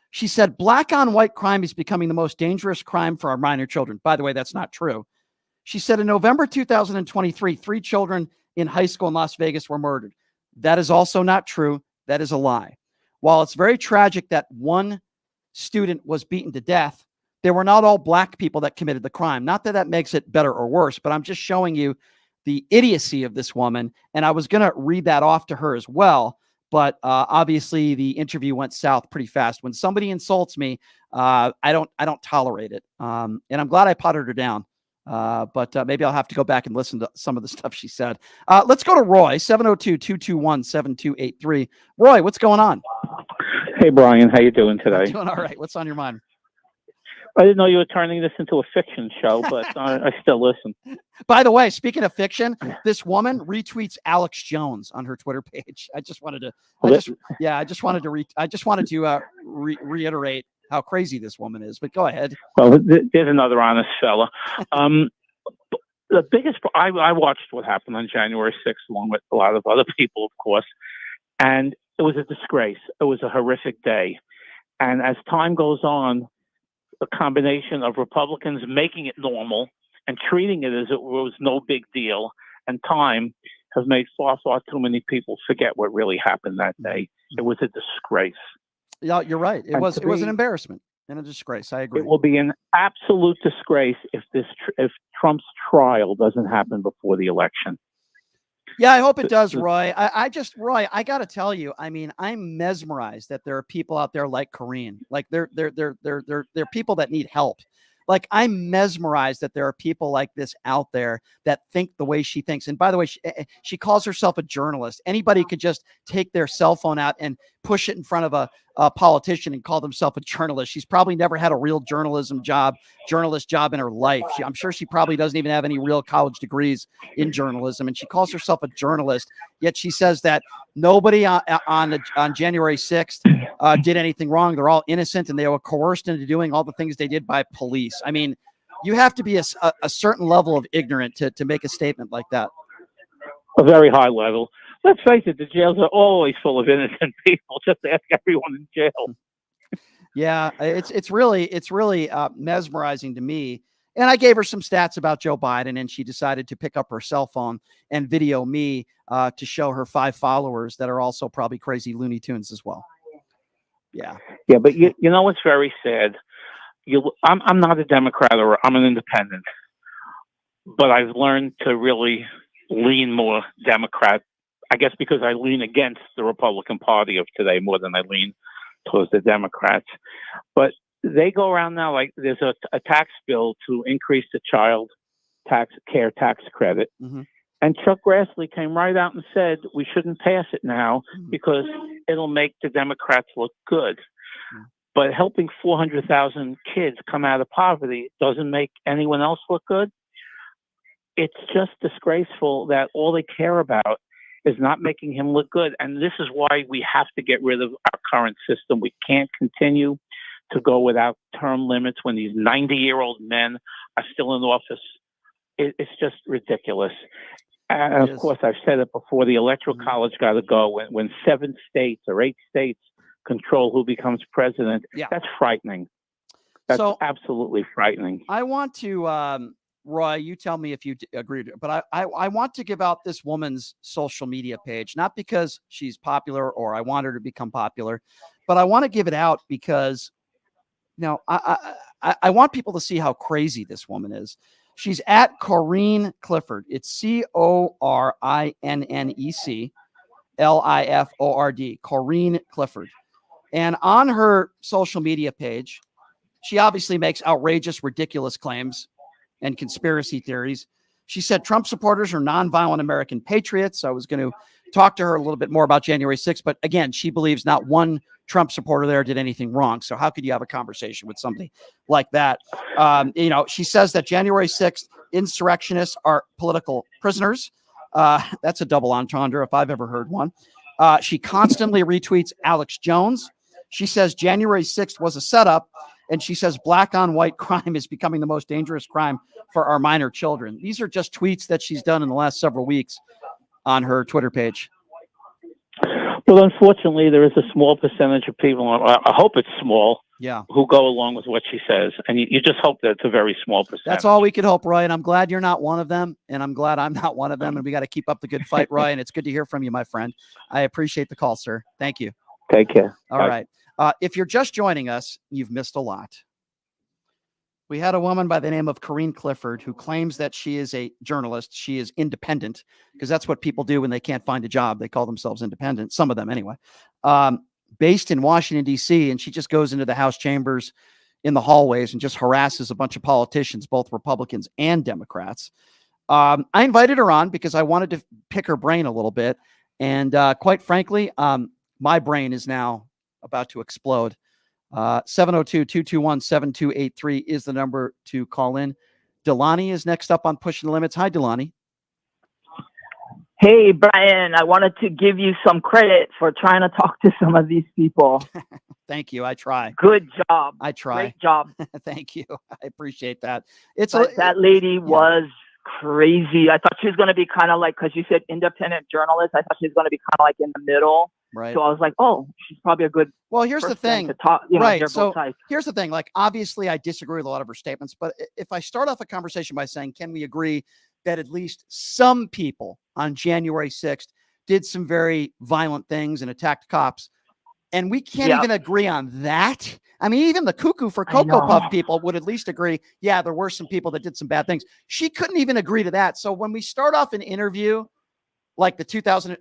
She said, black on white crime is becoming the most dangerous crime for our minor children. By the way, that's not true. She said in November 2023, 3 children in high school in Las Vegas were murdered. That is also not true. That is a lie. While it's very tragic that one student was beaten to death, they were not all black people that committed the crime. Not that that makes it better or worse, but I'm just showing you the idiocy of this woman. And I was going to read that off to her as well. But obviously the interview went south pretty fast. When somebody insults me, I don't tolerate it. And I'm glad I potted her down. But maybe I'll have to go back and listen to some of the stuff she said. Let's go to Roy, 702-221-7283. Roy, what's going on? Hey, Brian. How you doing today? I'm doing all right. What's on your mind? I didn't know you were turning this into a fiction show, but I still listen. By the way, speaking of fiction, this woman retweets Alex Jones on her Twitter page. I just wanted to reiterate how crazy this woman is, but go ahead. Well, there's another honest fella. The biggest, I watched what happened on January 6th, along with a lot of other people, of course, and it was a disgrace. It was a horrific day. And as time goes on, a combination of Republicans making it normal and treating it as it was no big deal, and time has made far, far too many people forget what really happened that day. It was a disgrace. Yeah, you're right. It was an embarrassment and a disgrace. I agree. It will be an absolute disgrace if Trump's trial doesn't happen before the election. Yeah, I hope it does, Roy. Roy, I got to tell you, I mean, I'm mesmerized that there are people out there like Corinne. Like they're people that need help. Like I'm mesmerized that there are people like this out there that think the way she thinks. And by the way, she calls herself a journalist. Anybody could just take their cell phone out and push it in front of a politician and call themselves a journalist. She's probably never had a real journalist job in her life. I'm sure she probably doesn't even have any real college degrees in journalism. And she calls herself a journalist. Yet she says that nobody on January 6th did anything wrong. They're all innocent and they were coerced into doing all the things they did by police. I mean, you have to be a certain level of ignorant to make a statement like that. A very high level. Let's face it, the jails are always full of innocent people. Just ask everyone in jail. Yeah, it's really mesmerizing to me. And I gave her some stats about Joe Biden, and she decided to pick up her cell phone and video me to show her 5 followers that are also probably crazy Looney Tunes as well. Yeah. Yeah, but you know what's very sad? I'm not a Democrat, or I'm an independent, but I've learned to really lean more Democrat. I guess because I lean against the Republican Party of today more than I lean towards the Democrats. But they go around now like there's a tax bill to increase the child care tax credit. Mm-hmm. And Chuck Grassley came right out and said we shouldn't pass it now because it'll make the Democrats look good. Mm-hmm. But helping 400,000 kids come out of poverty doesn't make anyone else look good. It's just disgraceful that all they care about is not making him look good. And this is why we have to get rid of our current system. We can't continue to go without term limits when these 90-year-old men are still in office. It's just ridiculous. And of course, I've said it before, the Electoral College got to go when 7 states or 8 states control who becomes president. Yeah. That's frightening. That's absolutely frightening. I want to, Roy, you tell me if you agree, but I want to give out this woman's social media page, not because she's popular or I want her to become popular, but I want to give it out because, I want people to see how crazy this woman is. She's at Corinne Clifford. It's CORINNEC Corinne Clifford. And on her social media page, she obviously makes outrageous, ridiculous claims and conspiracy theories. She said Trump supporters are nonviolent American patriots. I was going to talk to her a little bit more about January 6th, but again, she believes not one Trump supporter there did anything wrong. So how could you have a conversation with somebody like that? She says that January 6th insurrectionists are political prisoners. That's a double entendre if I've ever heard one. She constantly retweets Alex Jones. She says January 6th was a setup. And she says black on white crime is becoming the most dangerous crime for our minor children. These are just tweets that she's done in the last several weeks on her Twitter page. Well, unfortunately, there is a small percentage of people, I hope it's small, who go along with what she says. And you just hope that it's a very small percentage. That's all we could hope, Roy. And I'm glad you're not one of them. And I'm glad I'm not one of them. And we got to keep up the good fight, Roy. And it's good to hear from you, my friend. I appreciate the call, sir. Thank you. Take care. All right. If you're just joining us, you've missed a lot. We had a woman by the name of Corinne Clifford who claims that she is a journalist. She is independent, because that's what people do when they can't find a job. They call themselves independent, some of them anyway, based in Washington, D.C., and she just goes into the House chambers in the hallways and just harasses a bunch of politicians, both Republicans and Democrats. I invited her on because I wanted to pick her brain a little bit. And quite frankly, my brain is now about to explode. 702-221-7283 is the number to call in. Delani is next up on Pushing the Limits. Hi, Delani. Hey, Brian, I wanted to give you some credit for trying to talk to some of these people. Thank you. I try. Good job. I try. Great job. Thank you. I appreciate that. That lady was crazy. I thought she was going to be kind of like, because you said independent journalist, I thought she was going to be kind of like in the middle. Right. So I was like, oh, she's probably a good. Well, here's the thing. To talk, right. Hear So both sides. here's the thing. Like, obviously, I disagree with a lot of her statements, but if I start off a conversation by saying, can we agree that at least some people on January 6th did some very violent things and attacked cops, and we can't even agree on that? I mean, even the Cuckoo for Cocoa Puff people would at least agree, yeah, there were some people that did some bad things. She couldn't even agree to that. So when we start off an interview like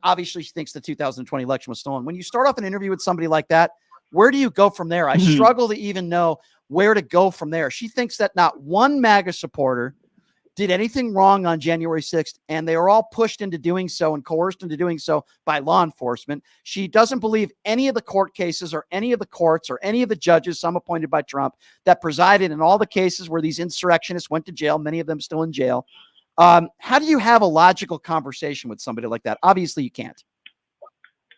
obviously she thinks the 2020 election was stolen. When you start off an interview with somebody like that, where do you go from there? I struggle to even know where to go from there. She thinks that not one MAGA supporter did anything wrong on January 6th, and they were all pushed into doing so and coerced into doing so by law enforcement. She doesn't believe any of the court cases or any of the courts or any of the judges, some appointed by Trump, that presided in all the cases where these insurrectionists went to jail, many of them still in jail. How do you have a logical conversation with somebody like that? Obviously, you can't.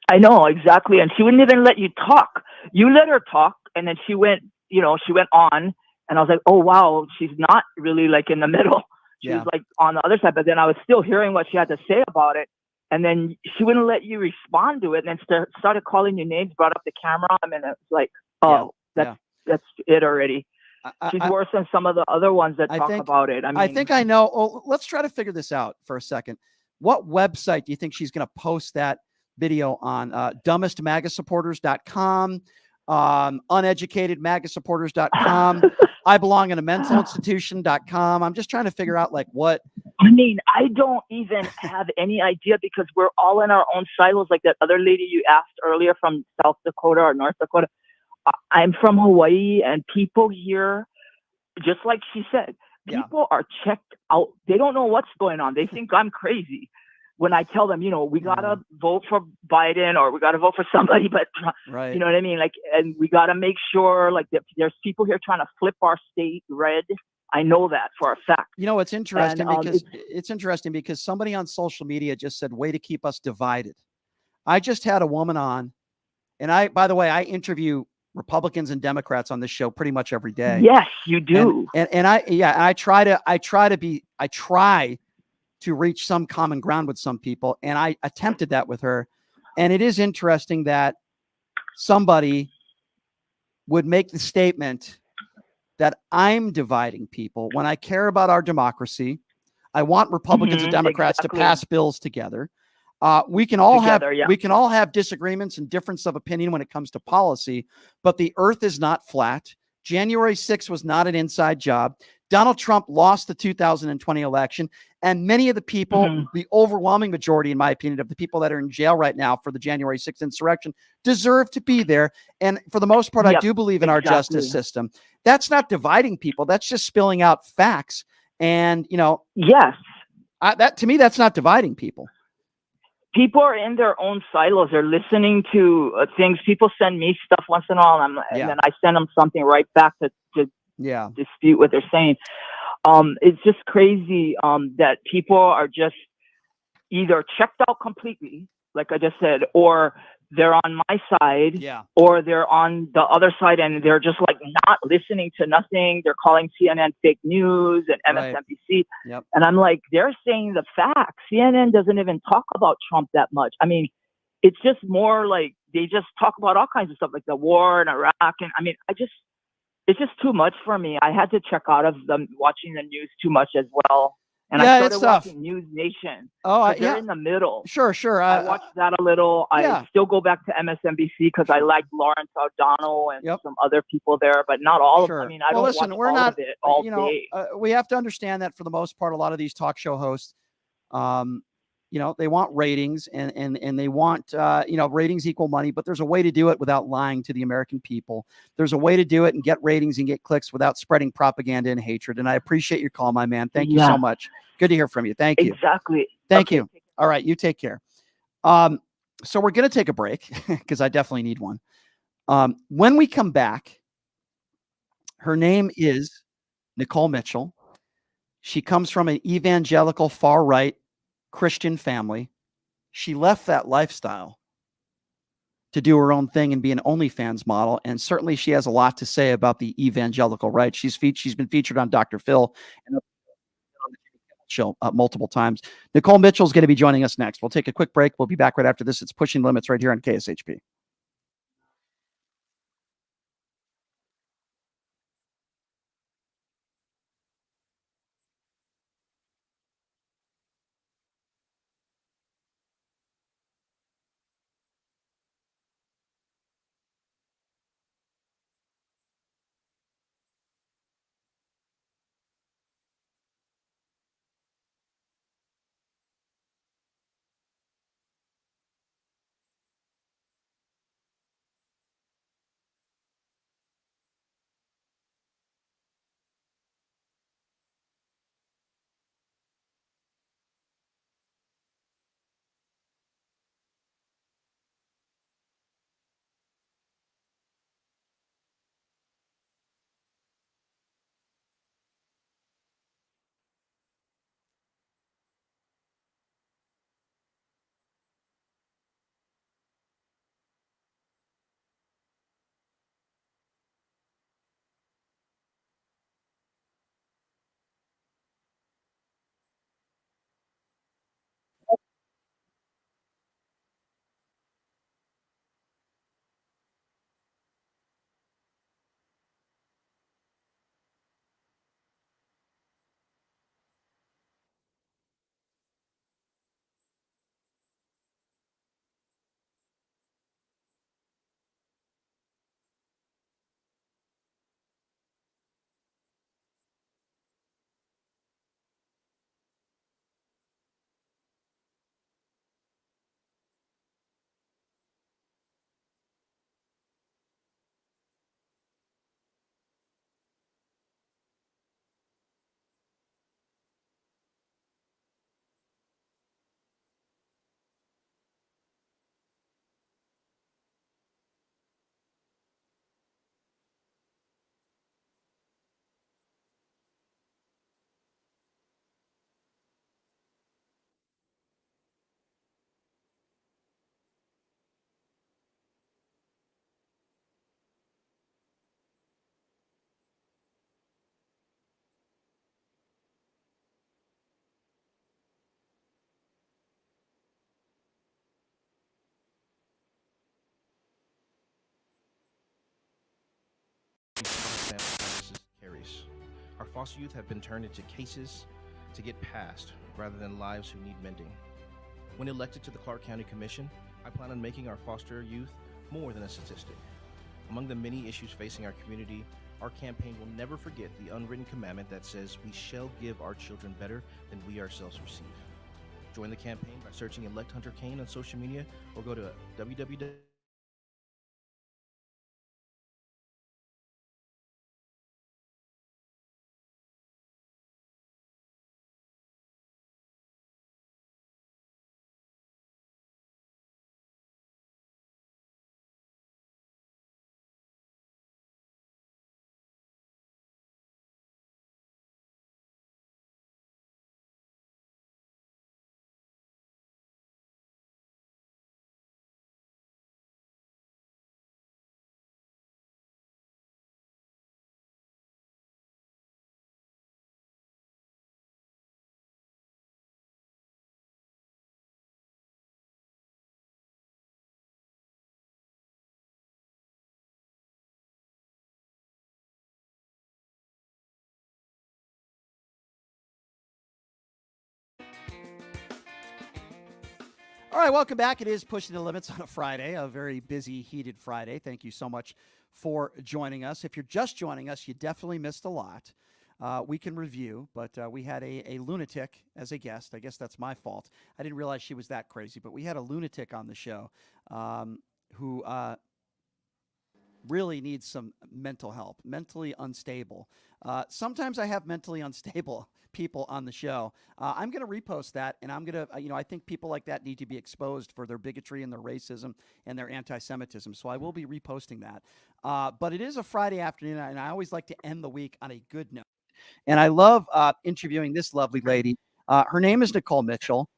I know, exactly. And she wouldn't even let you talk. You let her talk, and then she went on, and I was like, oh, wow, she's not really like in the middle. She was like on the other side, but then I was still hearing what she had to say about it. And then she wouldn't let you respond to it, and then started calling you names, brought up the camera, and it was like, oh, that's it already. She's worse than some of the other ones that talk about it. I think I know. Oh, let's try to figure this out for a second. What website do you think she's going to post that video on? dumbestmagasupporters.com, uneducatedmagasupporters.com, I belong in a mental institution.com. I'm just trying to figure out like what. I mean, I don't even have any idea because we're all in our own silos. Like that other lady you asked earlier from South Dakota or North Dakota. I'm from Hawaii, and people here, just like she said, people are checked out. They don't know what's going on. They think I'm crazy when I tell them, we got to vote for Biden or we got to vote for somebody, but you know what I mean? Like, and we got to make sure like that there's people here trying to flip our state red. I know that for a fact. It's interesting it's interesting because somebody on social media just said, way to keep us divided. I just had a woman on, and by the way, I interview Republicans and Democrats on this show pretty much every day. Yes, you do. And I try to reach some common ground with some people. And I attempted that with her. And it is interesting that somebody would make the statement that I'm dividing people when I care about our democracy. I want Republicans and Democrats to pass bills together. We can all have disagreements and difference of opinion when it comes to policy, but the earth is not flat. January 6th was not an inside job. Donald Trump lost the 2020 election, and many of the people, the overwhelming majority, in my opinion, of the people that are in jail right now for the January 6th insurrection deserve to be there. And for the most part, I do believe in our justice system. That's not dividing people. That's just spilling out facts. And, yes, that to me, that's not dividing people. People are in their own silos. They're listening to things. People send me stuff once in a while, and then I send them something right back to dispute what they're saying. It's just crazy that people are just either checked out completely, like I just said, or they're on my side, or they're on the other side, and they're just like not listening to nothing. They're calling CNN fake news and MSNBC. And I'm like, they're saying the facts. CNN doesn't even talk about Trump that much. I mean, it's just more like they just talk about all kinds of stuff like the war in Iraq. And I mean, it's just too much for me. I had to check out of them watching the news too much as well. And Yeah, I started it's tough. watching News Nation. Oh, They're yeah. in the middle. Sure. I watched that a little. yeah. I still go back to MSNBC because I like Lawrence O'Donnell and some other people there, but not all of them. I mean, I well, don't listen, watch we're all not, of it all day. We have to understand that for the most part, a lot of these talk show hosts, they want ratings and they want, ratings equal money, but there's a way to do it without lying to the American people. There's a way to do it and get ratings and get clicks without spreading propaganda and hatred. And I appreciate your call, my man. Thank you so much. Good to hear from you. Thank you. Exactly. Thank you. All right. You take care. So we're going to take a break because I definitely need one. When we come back, her name is Nicole Mitchell. She comes from an evangelical far-right Christian family. She left that lifestyle to do her own thing and be an OnlyFans model. And certainly she has a lot to say about the evangelical right. She's been featured on Dr. Phil and on the show multiple times. Nicole Mitchell is going to be joining us next. We'll take a quick break. We'll be back right after this. It's Pushing Limits right here on KSHP. Carries. Our foster youth have been turned into cases to get passed rather than lives who need mending. When elected to the Clark County Commission, I plan on making our foster youth more than a statistic. Among the many issues facing our community, our campaign will never forget the unwritten commandment that says we shall give our children better than we ourselves receive. Join the campaign by searching Elect Hunter Kane on social media or go to www All right, welcome back. It is Pushing the Limits on a Friday, a very busy, heated Friday. Thank you so much for joining us. If you're just joining us, you definitely missed a lot. We can review, but we had a lunatic as a guest. I guess that's my fault. I didn't realize she was that crazy, but we had a lunatic on the show who really needs some mental help, mentally unstable. Sometimes I have mentally unstable people on the show. I'm going to repost that, and I'm going to, I think people like that need to be exposed for their bigotry and their racism and their anti-Semitism. So I will be reposting that. But it is a Friday afternoon, and I always like to end the week on a good note. And I love interviewing this lovely lady. Her name is Nicole Mitchell.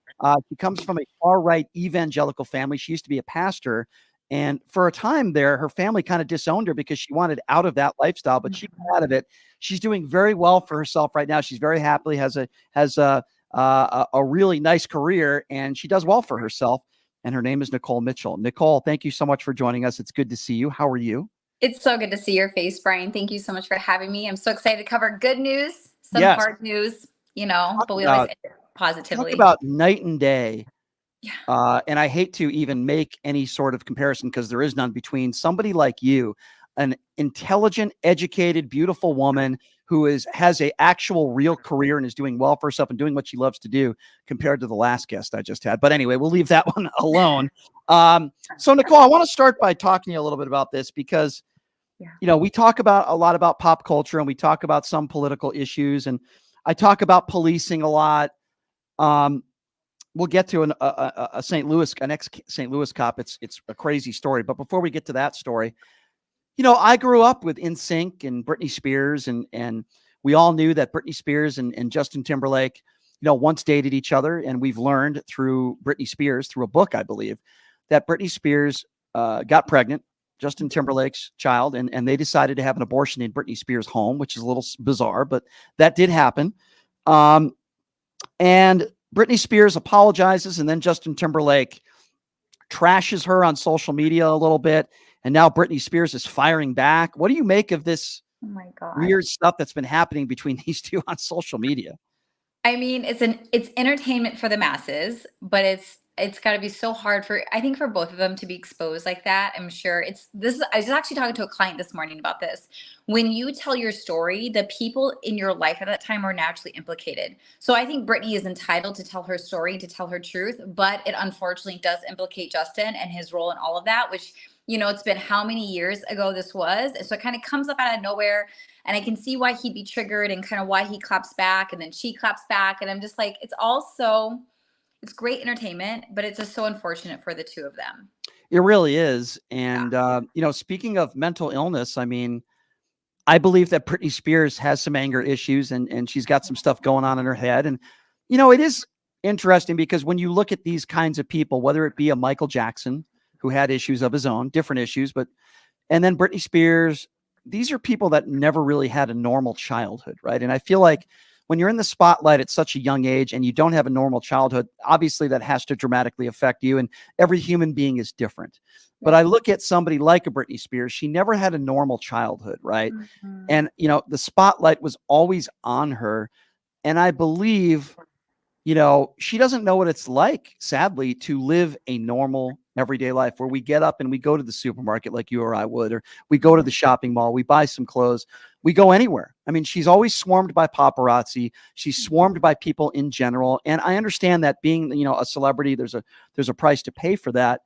She comes from a far-right evangelical family. She used to be a pastor. And for a time there, her family kind of disowned her because she wanted out of that lifestyle, but she got out of it. She's doing very well for herself right now. She's very happily has a really nice career, and she does well for herself. And her name is Nicole Mitchell. Nicole, thank you so much for joining us. It's good to see you. How are you? It's so good to see your face, Brian. Thank you so much for having me. I'm so excited to cover good news, some Yes. hard news, but we always end it positively. Talk about night and day. And I hate to even make any sort of comparison because there is none between somebody like you, an intelligent, educated, beautiful woman who has a actual real career and is doing well for herself and doing what she loves to do compared to the last guest I just had. But anyway, we'll leave that one alone. So Nicole, I want to start by talking to you a little bit about this because, we talk about a lot about pop culture and we talk about some political issues, and I talk about policing a lot. We'll get to an ex-St. Louis cop. It's a crazy story. But before we get to that story, I grew up with NSYNC and Britney Spears, and we all knew that Britney Spears and Justin Timberlake, once dated each other. And we've learned through Britney Spears, through a book, I believe, that Britney Spears got pregnant, Justin Timberlake's child, and they decided to have an abortion in Britney Spears' home, which is a little bizarre, but that did happen. And Britney Spears apologizes, and then Justin Timberlake trashes her on social media a little bit, and now Britney Spears is firing back. What do you make of this weird stuff that's been happening between these two on social media? I mean, it's entertainment for the masses, but it's got to be so hard I think for both of them to be exposed like that. I'm sure I was actually talking to a client this morning about this. When you tell your story, the people in your life at that time are naturally implicated. So I think Britney is entitled to tell her story, to tell her truth, but it unfortunately does implicate Justin and his role in all of that, which, it's been how many years ago this was. So it kind of comes up out of nowhere. And I can see why he'd be triggered and kind of why he claps back and then she claps back. And I'm just like, it's great entertainment, but it's just so unfortunate for the two of them. It really is. And, speaking of mental illness, I mean, I believe that Britney Spears has some anger issues and she's got some stuff going on in her head. And, it is interesting because when you look at these kinds of people, whether it be a Michael Jackson who had issues of his own, different issues, and then Britney Spears, these are people that never really had a normal childhood, right? And I feel like when you're in the spotlight at such a young age and you don't have a normal childhood, obviously that has to dramatically affect you. And every human being is different. But I look at somebody like a Britney Spears, she never had a normal childhood, right? Mm-hmm. And, the spotlight was always on her. And I believe, she doesn't know what it's like, sadly, to live a normal everyday life where we get up and we go to the supermarket like you or I would, or we go to the shopping mall, we buy some clothes, we go anywhere. I mean, she's always swarmed by paparazzi. She's swarmed by people in general. And I understand that being, a celebrity, there's a price to pay for that.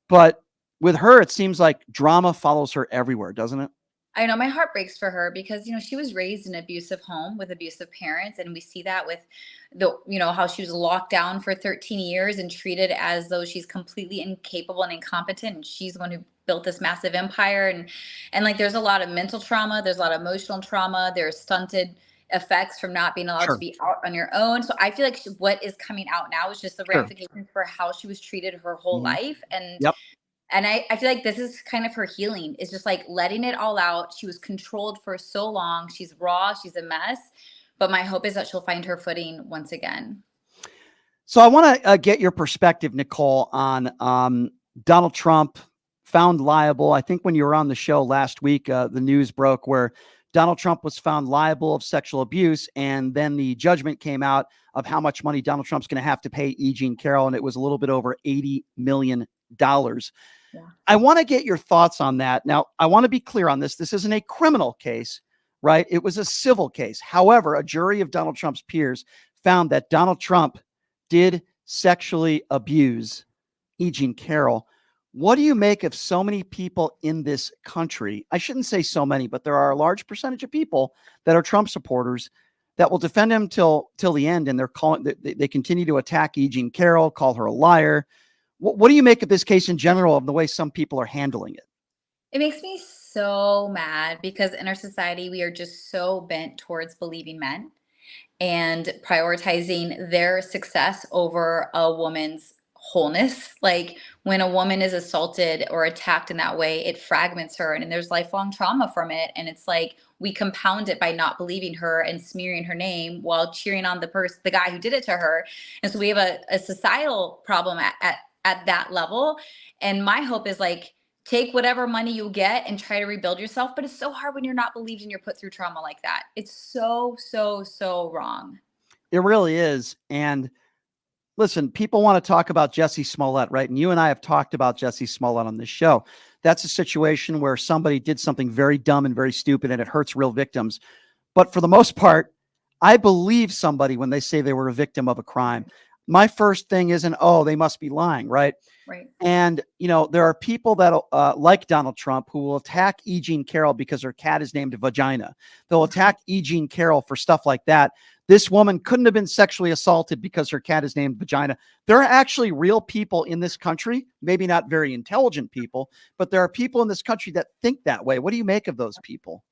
But with her, it seems like drama follows her everywhere, doesn't it? I know my heart breaks for her because, she was raised in an abusive home with abusive parents. And we see that with how she was locked down for 13 years and treated as though she's completely incapable and incompetent. And she's the one who built this massive empire. And like, there's a lot of mental trauma. There's a lot of emotional trauma. There's stunted effects from not being allowed to be out on your own. So I feel like what is coming out now is just the ramifications for how she was treated her whole life. And And I feel like this is kind of her healing. It's just like letting it all out. She was controlled for so long. She's raw. She's a mess. But my hope is that she'll find her footing once again. So I want to get your perspective, Nicole, on Donald Trump found liable. I think when you were on the show last week, the news broke where Donald Trump was found liable of sexual abuse, and then the judgment came out of how much money Donald Trump's going to have to pay E. Jean Carroll, and it was a little bit over $80 million. I want to get your thoughts on that. Now, I want to be clear on this. This isn't a criminal case, right? It was a civil case. However, a jury of Donald Trump's peers found that Donald Trump did sexually abuse E. Jean Carroll. What do you make of so many people in this country? I shouldn't say so many, but there are a large percentage of people that are Trump supporters that will defend him till the end, and they continue to attack E. Jean Carroll, call her a liar. What do you make of this case in general, of the way some people are handling it? It makes me so mad because in our society, we are just so bent towards believing men and prioritizing their success over a woman's wholeness. Like when a woman is assaulted or attacked in that way, it fragments her and there's lifelong trauma from it. And it's like we compound it by not believing her and smearing her name while cheering on the guy who did it to her. And so we have a societal problem at that level. And my hope is like, take whatever money you get and try to rebuild yourself. But it's so hard when you're not believed and you're put through trauma like that. It's so, so, so wrong. It really is. And listen, people want to talk about Jussie Smollett, right? And you and I have talked about Jussie Smollett on this show. That's a situation where somebody did something very dumb and very stupid, and it hurts real victims. But for the most part, I believe somebody when they say they were a victim of a crime. My first thing isn't, oh, they must be lying, right? Right. And, there are people that like Donald Trump who will attack E. Jean Carroll because her cat is named Vagina. They'll attack E. Jean Carroll for stuff like that. This woman couldn't have been sexually assaulted because her cat is named Vagina. There are actually real people in this country, maybe not very intelligent people, but there are people in this country that think that way. What do you make of those people?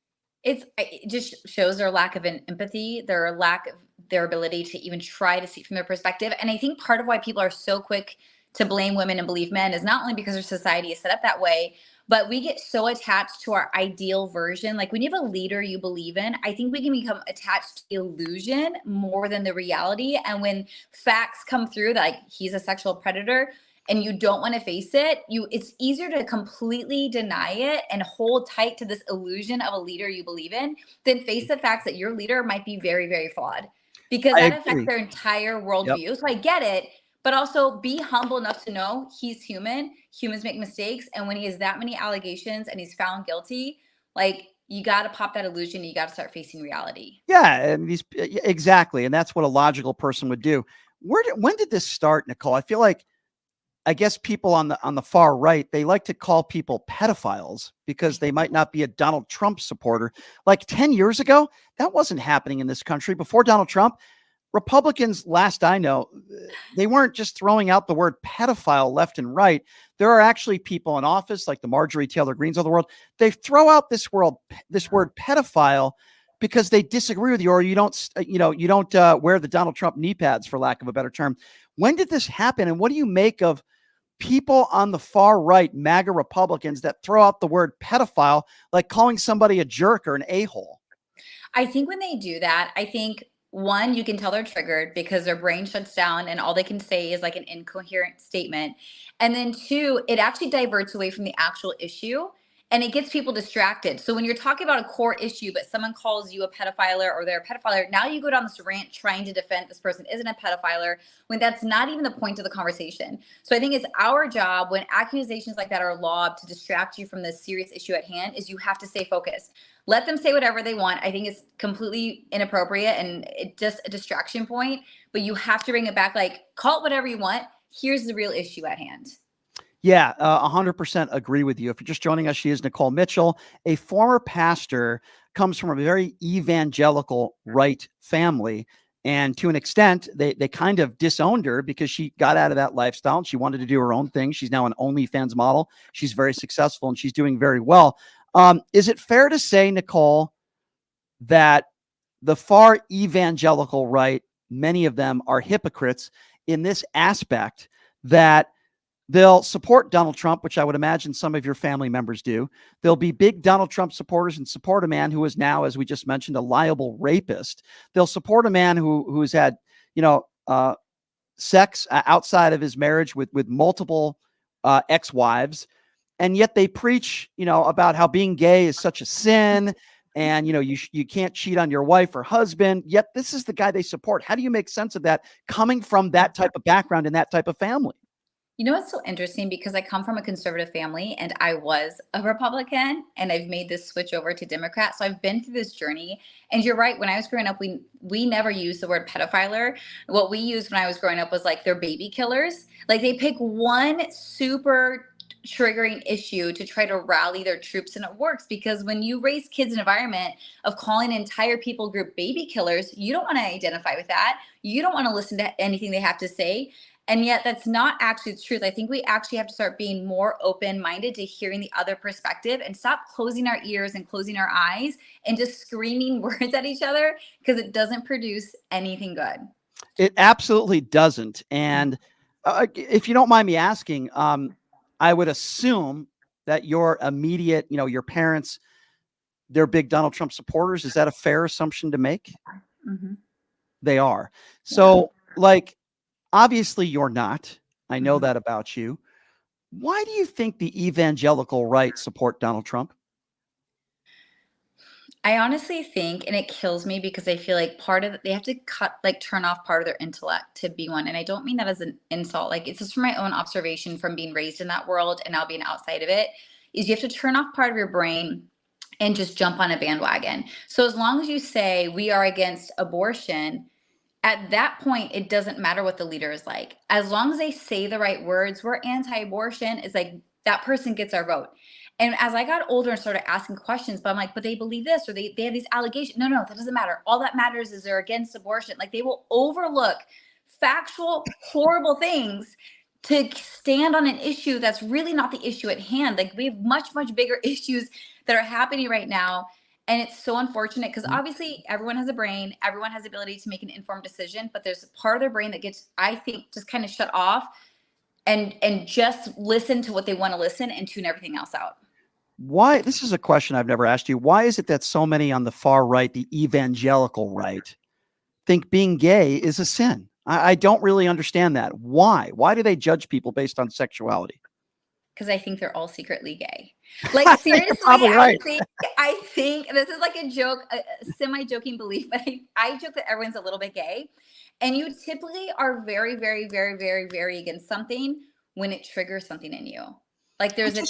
It just shows their lack of empathy, their lack of their ability to even try to see from their perspective. And I think part of why people are so quick to blame women and believe men is not only because our society is set up that way, but we get so attached to our ideal version. Like when you have a leader you believe in, I think we can become attached to the illusion more than the reality. And when facts come through that like he's a sexual predator, and you don't want to face it, it's easier to completely deny it and hold tight to this illusion of a leader you believe in than face the facts that your leader might be very, very flawed, because that affects their entire worldview. Yep. So I get it, but also be humble enough to know he's human. Humans make mistakes. And when he has that many allegations and he's found guilty, like you got to pop that illusion. You got to start facing reality. Yeah, and exactly. And that's what a logical person would do. When did this start, Nicole? I guess people on the far right, they like to call people pedophiles because they might not be a Donald Trump supporter. Like 10 years ago, that wasn't happening in this country. Before Donald Trump, Republicans, last I know, they weren't just throwing out the word pedophile left and right. There are actually people in office like the Marjorie Taylor Greens of the world. They throw out this word pedophile because they disagree with you, or you don't wear the Donald Trump knee pads, for lack of a better term. When did this happen? And what do you make of people on the far right, MAGA Republicans, that throw out the word pedophile, like calling somebody a jerk or an a-hole? I think when they do that, one, you can tell they're triggered because their brain shuts down and all they can say is like an incoherent statement. And then two, it actually diverts away from the actual issue and it gets people distracted. So when you're talking about a core issue, but someone calls you a pedophile or they're a pedophile, now you go down this rant trying to defend this person isn't a pedophile when that's not even the point of the conversation. So I think it's our job when accusations like that are lobbed to distract you from the serious issue at hand is you have to stay focused. Let them say whatever they want. I think it's completely inappropriate and it's just a distraction point, but you have to bring it back. Like, call it whatever you want. Here's the real issue at hand. Yeah, 100% agree with you. If you're just joining us, she is Nicole Mitchell, a former pastor, comes from a very evangelical right family. And to an extent, they kind of disowned her because she got out of that lifestyle and she wanted to do her own thing. She's now an OnlyFans model. She's very successful and she's doing very well. Is it fair to say, Nicole, that the far evangelical right, many of them are hypocrites in this aspect, that they'll support Donald Trump, which I would imagine some of your family members do. They'll be big Donald Trump supporters and support a man who is now, as we just mentioned, a liable rapist. They'll support a man who's had, sex outside of his marriage with multiple ex-wives. And yet they preach, about how being gay is such a sin and you can't cheat on your wife or husband, yet this is the guy they support. How do you make sense of that coming from that type of background and that type of family? You know what's so interesting? Because I come from a conservative family and I was a Republican and I've made this switch over to Democrat. So I've been through this journey. And you're right, when I was growing up, we never used the word pedophiler. What we used when I was growing up was like they're baby killers. Like they pick one super triggering issue to try to rally their troops, and it works because when you raise kids in an environment of calling an entire people group baby killers, you don't want to identify with that. You don't want to listen to anything they have to say. And yet that's not actually the truth. I think we actually have to start being more open-minded to hearing the other perspective and stop closing our ears and closing our eyes and just screaming words at each other, because it doesn't produce anything good. It absolutely doesn't. And if you don't mind me asking, I would assume that your immediate, your parents, they're big Donald Trump supporters. Is that a fair assumption to make? Mm-hmm. They are. So obviously you're not. I know that about you. Why do you think the evangelical right support Donald Trump? I honestly think, and it kills me because I feel like they have to turn off part of their intellect to be one. And I don't mean that as an insult. Like, it's just from my own observation from being raised in that world and now being outside of it, is you have to turn off part of your brain and just jump on a bandwagon. So as long as you say we are against abortion, at that point, it doesn't matter what the leader is like. As long as they say the right words, we're anti-abortion, it's like that person gets our vote. And as I got older and started asking questions, but I'm like, but they believe this, or they have these allegations. No, that doesn't matter. All that matters is they're against abortion. Like, they will overlook factual, horrible things to stand on an issue that's really not the issue at hand. Like, we have much, much bigger issues that are happening right now. And it's so unfortunate because obviously everyone has a brain, everyone has the ability to make an informed decision, but there's a part of their brain that gets, I think, just kind of shut off and just listen to what they want to listen and tune everything else out. Why? This is a question I've never asked you. Why is it that so many on the far right, the evangelical right, think being gay is a sin? I don't really understand that. Why? Why do they judge people based on sexuality? Because I think they're all secretly gay. Like, seriously, right. I think this is like a joke, a semi-joking belief, but I joke that everyone's a little bit gay. And you typically are very, very, very, very, very against something when it triggers something in you. Like, there's a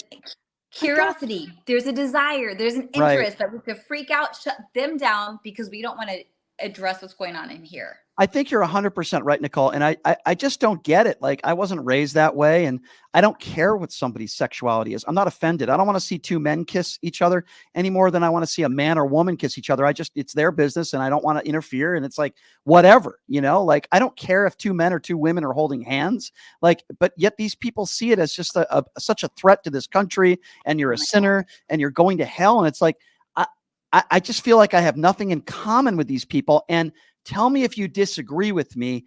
curiosity, there's a desire, there's an interest that we could freak out, shut them down because we don't want to address what's going on in here. I think you're 100% right, Nicole. And I just don't get it. Like, I wasn't raised that way, and I don't care what somebody's sexuality is. I'm not offended. I don't want to see two men kiss each other any more than I want to see a man or woman kiss each other. It's their business, and I don't want to interfere. And it's like, whatever, like, I don't care if two men or two women are holding hands, but yet these people see it as just such a threat to this country, and you're a sinner and you're going to hell. And it's like, I just feel like I have nothing in common with these people. And tell me if you disagree with me.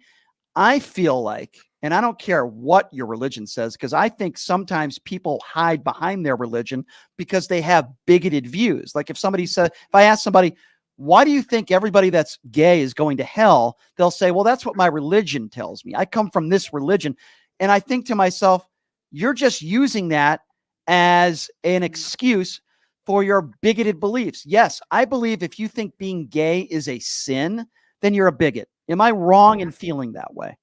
I feel like, and I don't care what your religion says, because I think sometimes people hide behind their religion because they have bigoted views. Like, if I ask somebody, why do you think everybody that's gay is going to hell? They'll say, well, that's what my religion tells me. I come from this religion. And I think to myself, you're just using that as an excuse for your bigoted beliefs. Yes, I believe if you think being gay is a sin, then you're a bigot. Am I wrong in feeling that way?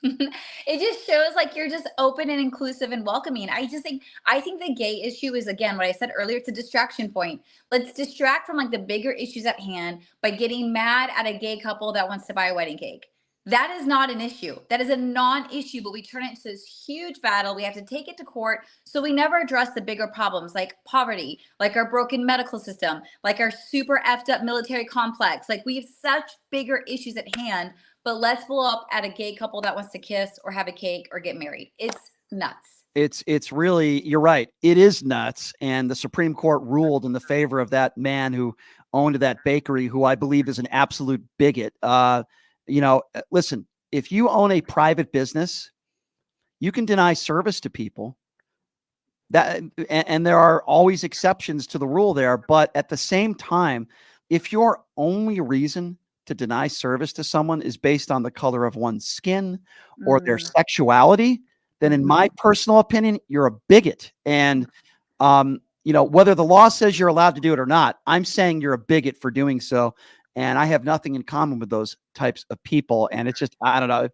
It just shows like you're just open and inclusive and welcoming. I think the gay issue is, again, what I said earlier, it's a distraction point. Let's distract from like the bigger issues at hand by getting mad at a gay couple that wants to buy a wedding cake. That is not an issue. That is a non-issue, but we turn it into this huge battle. We have to take it to court. So we never address the bigger problems like poverty, like our broken medical system, like our super effed up military complex. Like, we have such bigger issues at hand, but let's blow up at a gay couple that wants to kiss or have a cake or get married. It's nuts. It's really, you're right. It is nuts. And the Supreme Court ruled in the favor of that man who owned that bakery, who I believe is an absolute bigot. Listen, if you own a private business, you can deny service to people. And there are always exceptions to the rule there. But at the same time, if your only reason to deny service to someone is based on the color of one's skin or their sexuality, then in my personal opinion, you're a bigot. And, whether the law says you're allowed to do it or not, I'm saying you're a bigot for doing so. And I have nothing in common with those types of people. And it's just, I don't know.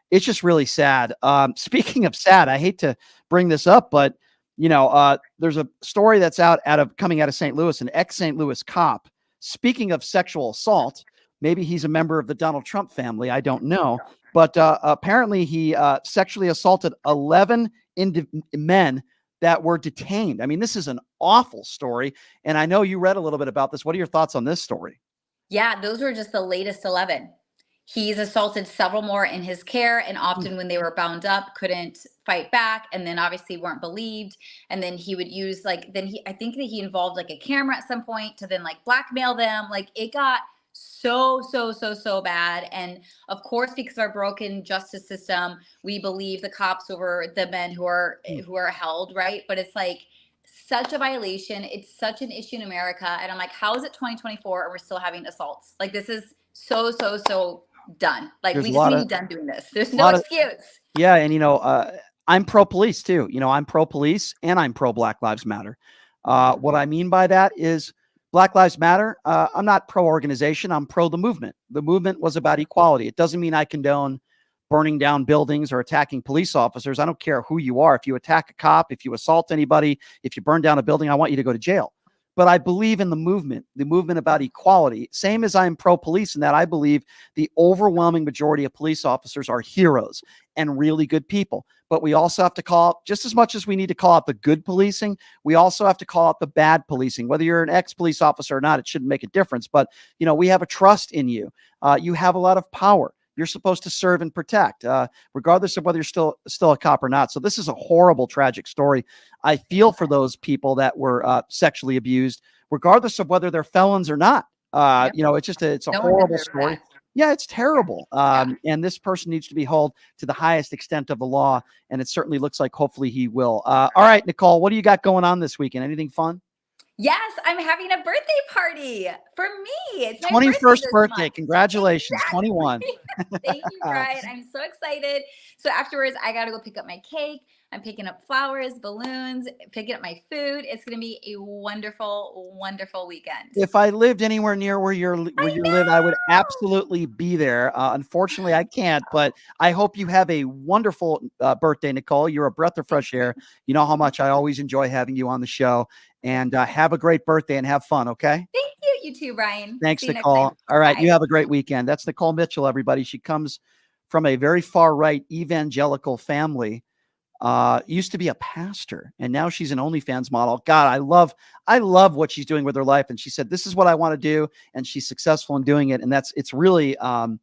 It's just really sad. Speaking of sad, I hate to bring this up, but there's a story that's coming out of St. Louis, an ex-St. Louis cop. Speaking of sexual assault, maybe he's a member of the Donald Trump family. I don't know. But apparently he sexually assaulted 11 men that were detained. I mean, this is an awful story. And I know you read a little bit about this. What are your thoughts on this story? Yeah, those were just the latest 11. He's assaulted several more in his care, and often when they were bound up, couldn't fight back, and then obviously weren't believed. And then he would use I think that he involved like a camera at some point to then like blackmail them. Like it got so bad. And of course, because of our broken justice system, we believe the cops over the men who are held, right? But it's like such a violation. It's such an issue in America. And I'm like, how is it 2024 and we're still having assaults? Like this is so done. Like we just need to be done doing this. There's no excuse. Yeah. And, I'm pro-police too. I'm pro-police and I'm pro-Black Lives Matter. What I mean by that is Black Lives Matter. I'm not pro-organization. I'm pro the movement. The movement was about equality. It doesn't mean I condone burning down buildings or attacking police officers. I don't care who you are. If you attack a cop, if you assault anybody, if you burn down a building, I want you to go to jail. But I believe in the movement about equality, same as I'm pro-police in that I believe the overwhelming majority of police officers are heroes and really good people. But we also have to call, just as much as we need to call out the good policing, we also have to call out the bad policing. Whether you're an ex-police officer or not, it shouldn't make a difference. But, we have a trust in you. You have a lot of power. You're supposed to serve and protect, regardless of whether you're still a cop or not. So this is a horrible, tragic story. I feel for those people that were sexually abused, regardless of whether they're felons or not. It's a horrible story. Yeah, it's terrible. And this person needs to be held to the highest extent of the law. And it certainly looks like hopefully he will. All right, Nicole, what do you got going on this weekend? Anything fun? Yes, I'm having a birthday party for me. It's my 21st birthday. Month. Congratulations, Exactly. 21. Thank you, Brian. I'm so excited. So afterwards, I got to go pick up my cake. I'm picking up flowers, balloons, picking up my food. It's going to be a wonderful, wonderful weekend. If I lived anywhere near where you live, I would absolutely be there. Unfortunately, I can't, but I hope you have a wonderful birthday, Nicole. You're a breath of fresh air. You know how much I always enjoy having you on the show. And have a great birthday and have fun, okay? Thank you. You too, Brian. Thanks, See you Nicole. next time. All right, Bye. you have a great weekend. That's Nicole Mitchell, everybody. She comes from a very far-right evangelical family. Used to be a pastor, and now she's an OnlyFans model. God, I love what she's doing with her life. And she said, this is what I want to do. And she's successful in doing it. And it's really an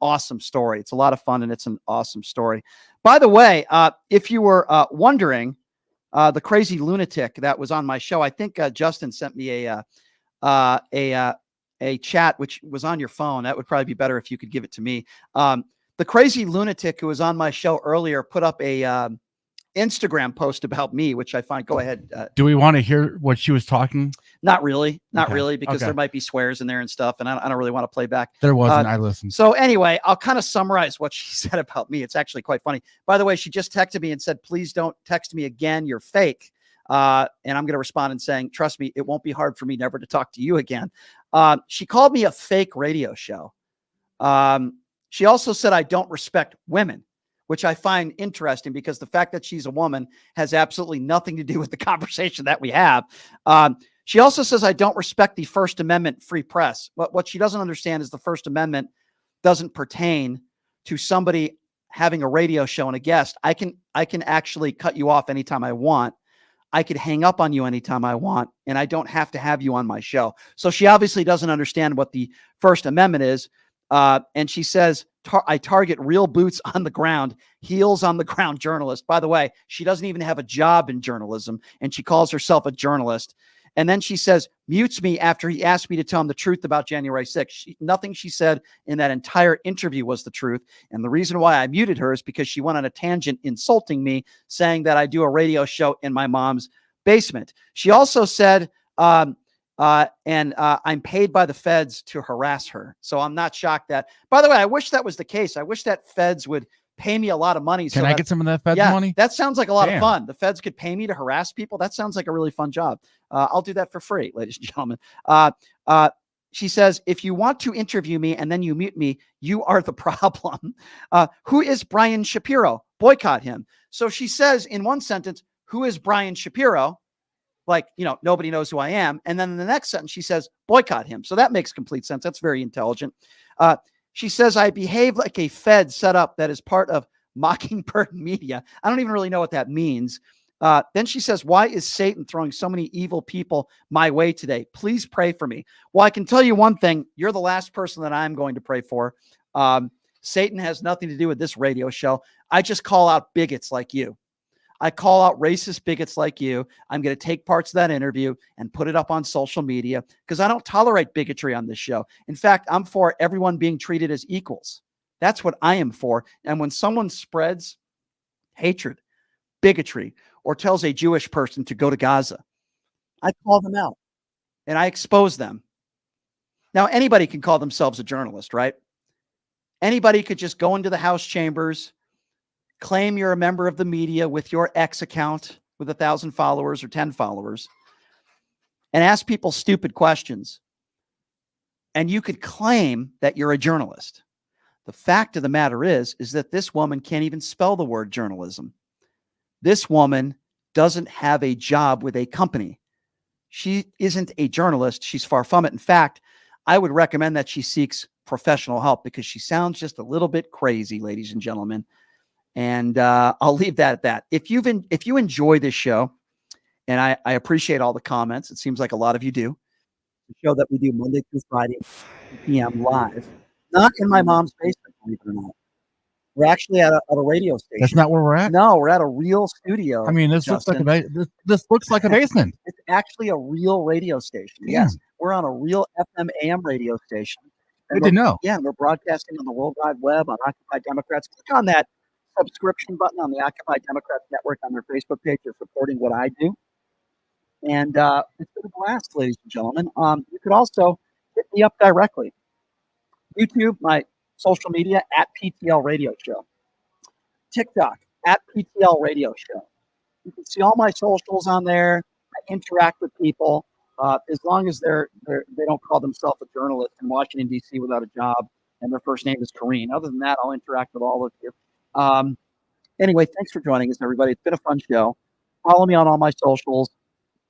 awesome story. It's a lot of fun, and it's an awesome story. By the way, if you were wondering, the crazy lunatic that was on my show, I think Justin sent me a chat, which was on your phone. That would probably be better if you could give it to me. The crazy lunatic who was on my show earlier put up a Instagram post about me, which I find, go ahead. Do we want to hear what she was talking? Not really, Okay. because there might be swears in there and stuff, and I don't really want to play back. There wasn't. I listened. So anyway, I'll kind of summarize what she said about me. It's actually quite funny. By the way, she just texted me and said, please don't text me again. You're fake. And I'm going to respond and saying, trust me, it won't be hard for me never to talk to you again. She called me a fake radio show. She also said I don't respect women, which I find interesting because the fact that she's a woman has absolutely nothing to do with the conversation that we have. She also says I don't respect the First Amendment free press. What she doesn't understand is the First Amendment doesn't pertain to somebody having a radio show and a guest. I can actually cut you off anytime I want. I could hang up on you anytime I want, and I don't have to have you on my show. So she obviously doesn't understand what the First Amendment is. And she says, I target real boots on the ground, heels on the ground journalist. By the way, she doesn't even have a job in journalism, and she calls herself a journalist. And then she says, mutes me after he asked me to tell him the truth about January 6th. Nothing she said in that entire interview was the truth. And the reason why I muted her is because she went on a tangent insulting me, saying that I do a radio show in my mom's basement. She also said, I'm paid by the feds to harass her. So I'm not shocked that, by the way, I wish that was the case. I wish that feds would pay me a lot of money. Can I get some of that Feds money? That sounds like a lot of Damn. fun. The Feds could pay me to harass people. That sounds like a really fun job. I'll do that for free, ladies and gentlemen. She says, if you want to interview me and then you mute me, you are the problem. Who is Brian Shapiro? Boycott him. So she says in one sentence, who is Brian Shapiro? Like, nobody knows who I am. And then in the next sentence, she says, boycott him. So that makes complete sense. That's very intelligent. She says, I behave like a Fed set up that is part of Mockingbird Media. I don't even really know what that means. Then she says, why is Satan throwing so many evil people my way today? Please pray for me. Well, I can tell you one thing. You're the last person that I'm going to pray for. Satan has nothing to do with this radio show. I just call out bigots like you. I call out racist bigots like you. I'm going to take parts of that interview and put it up on social media because I don't tolerate bigotry on this show. In fact, I'm for everyone being treated as equals. That's what I am for. And when someone spreads hatred, bigotry, or tells a Jewish person to go to Gaza, I call them out and I expose them. Now, anybody can call themselves a journalist, right? Anybody could just go into the House chambers, claim you're a member of the media with your X account with 1,000 followers or 10 followers and ask people stupid questions. And you could claim that you're a journalist. The fact of the matter is that this woman can't even spell the word journalism. This woman doesn't have a job with a company. She isn't a journalist. She's far from it. In fact, I would recommend that she seeks professional help because she sounds just a little bit crazy, ladies and gentlemen. And I'll leave that at that. If you enjoy this show, and I appreciate all the comments, it seems like a lot of you do. The show that we do Monday through Friday, 2 p.m. live, not in my mom's basement, believe it or not. We're actually at a radio station. That's not where we're at? No, we're at a real studio. I mean, this Justin. this looks like a basement. It's actually a real radio station. Yeah. Yes, we're on a real FM AM radio station. Good to know. Yeah, we're broadcasting on the World Wide Web on Occupy Democrats. Click on that subscription button on the Occupy Democrats Network on their Facebook page. You're supporting what I do. And it's been a blast, ladies and gentlemen. You could also hit me up directly. YouTube, my social media, at PTL Radio Show. TikTok, at PTL Radio Show. You can see all my socials on there. I interact with people. As long as they don't call themselves a journalist in Washington, D.C. without a job, and their first name is Kareen. Other than that, I'll interact with all of you. Anyway, thanks for joining us, everybody. It's been a fun show. Follow me on all my socials.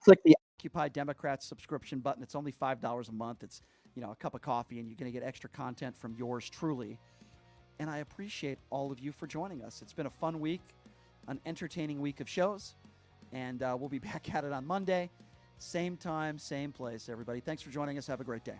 Click the Occupy Democrats subscription button. It's only $5 a month. It's a cup of coffee, and you're going to get extra content from yours truly. And I appreciate all of you for joining us. It's been a fun week, an entertaining week of shows, and we'll be back at it on Monday. Same time, same place, everybody. Thanks for joining us. Have a great day.